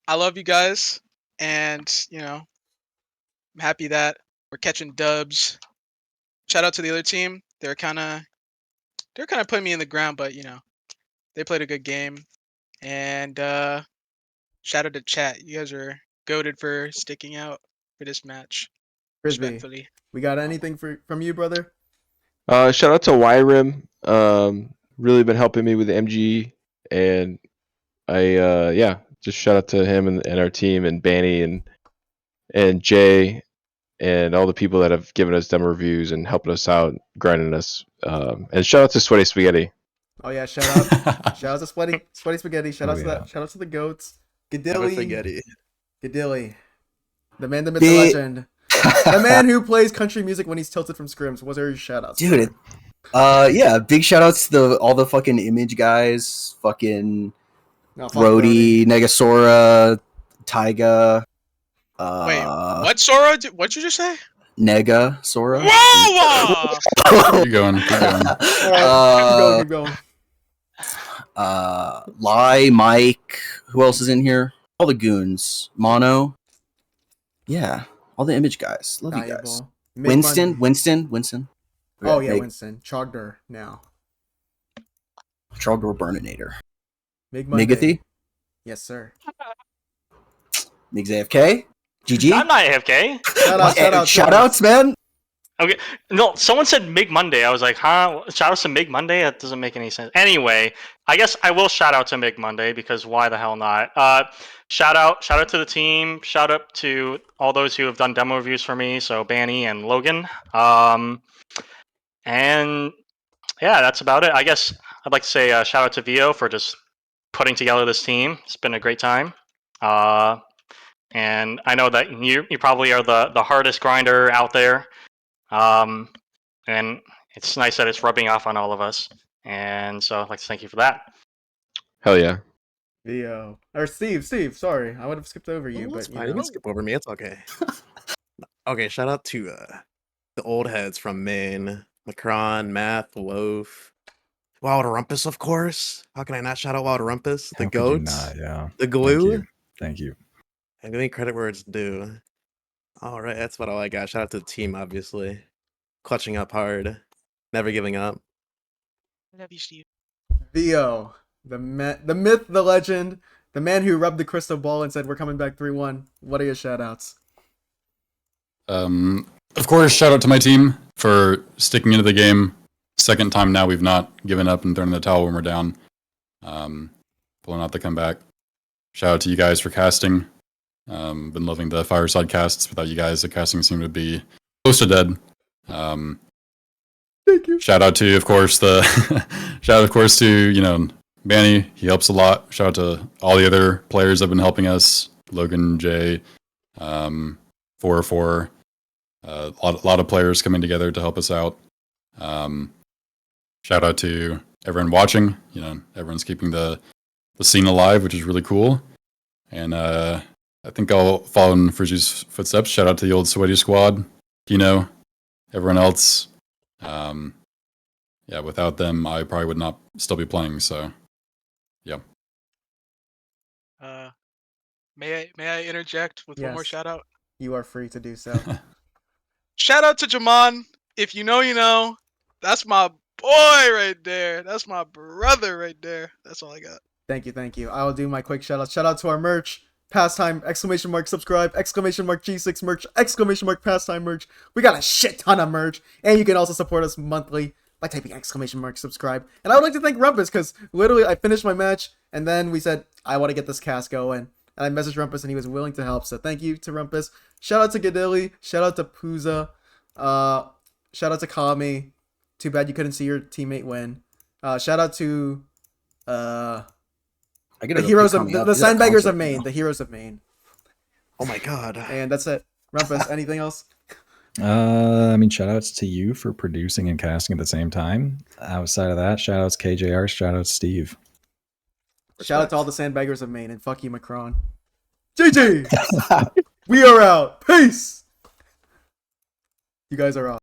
I love you guys, and I'm happy that we're catching dubs. Shout out to the other team. They're kind of putting me in the ground, but they played a good game. And shout out to chat. You guys are goated for sticking out for this match. Frisbee, Respectfully. we got anything from you, brother? Shout out to Yrim. Really been helping me with the MG, and I just shout out to him and our team and Banny and Jay and all the people that have given us demo reviews and helping us out, grinding us. And shout out to Sweaty Spaghetti. Oh yeah, shout out to Sweaty Spaghetti. Shout out to that. Shout out to the goats. Never forget it. Gadilly, the man, the myth, the legend, the man who plays country music when he's tilted from scrims. What are your shout outs? Dude, yeah, big shout outs to all the fucking image guys, fucking Brody, Negasora, Tyga. Wait, what Sora? What'd you just say? Nega Sora. Whoa! Keep going. Keep going. Keep going. Lai, Mike. Who else is in here? All the goons. Mono. Yeah, all the image guys. Love you guys. Winston. Oh yeah, Winston. Chogder now. Chogder Burninator. Migathy. Yes, sir. Migs AFK. GG. I'm not AFK. Shout outs, man. Okay. No, someone said Mig Monday. I was like, huh? Shout outs to Mig Monday? That doesn't make any sense. Anyway, I guess I will shout out to Mig Monday because why the hell not? Shout out to the team. Shout out to all those who have done demo reviews for me. So Banny and Logan. And yeah, that's about it. I guess I'd like to say shout out to Vio for just putting together this team. It's been a great time. And I know that you probably are the hardest grinder out there. And it's nice that it's rubbing off on all of us. And so I'd like to thank you for that. Hell yeah. Theo. Or Steve, sorry. I would have skipped over you, but You can skip over me. It's okay. Okay, shout out to the old heads from Maine. Macron, Math, Loaf. Wild Rumpus, of course. How can I not shout out Wild Rumpus? The goats. Yeah. The glue. Thank you. And give me credit where it's due. All right, that's about all I got. Shout out to the team, obviously. Clutching up hard. Never giving up. Love you, Steve. Theo, the myth, the legend, the man who rubbed the crystal ball and said, we're coming back 3-1. What are your shout outs? Of course, shout out to my team for sticking into the game. Second time now we've not given up and thrown in the towel when we're down. Pulling out the comeback. Shout out to you guys for casting. Been loving the fireside casts. Without you guys, the casting seemed to be close to dead. Thank you. Shout out to, of course, to Banny. He helps a lot. Shout out to all the other players that have been helping us. Logan, Jay, 4-4. A lot of players coming together to help us out. Shout out to everyone watching. Everyone's keeping the scene alive, which is really cool. And I think I'll follow in Frizzy's footsteps. Shout out to the old Sweaty Squad. Everyone else. Without them, I probably would not still be playing. So, yeah. May I interject with one more Yes. shout out? You are free to do so. Shout out to Jamon. If you know, you know. That's my boy right there. That's my brother right there. That's all I got. Thank you, thank you. I will do my quick shout out. Shout out to our merch. Pastime, exclamation mark, subscribe, exclamation mark, G6 merch, exclamation mark, pastime merch. We got a shit ton of merch. And you can also support us monthly by typing exclamation mark, subscribe. And I would like to thank Rumpus because literally I finished my match and then we said, I want to get this cast going. And I messaged Rumpus and he was willing to help. So thank you to Rumpus. Shout out to Gadilli. Shout out to Pooza. Shout out to Kami. Too bad you couldn't see your teammate win. Shout out to the heroes of the sandbaggers of Maine. The heroes of Maine. Oh my god. And that's it. Rumpus, anything else? I mean, shout outs to you for producing and casting at the same time. Outside of that, shout outs KJR, shout outs Steve. Shout out to all the sandbaggers of Maine and fuck you, Macron. GG! We are out. Peace! You guys are out.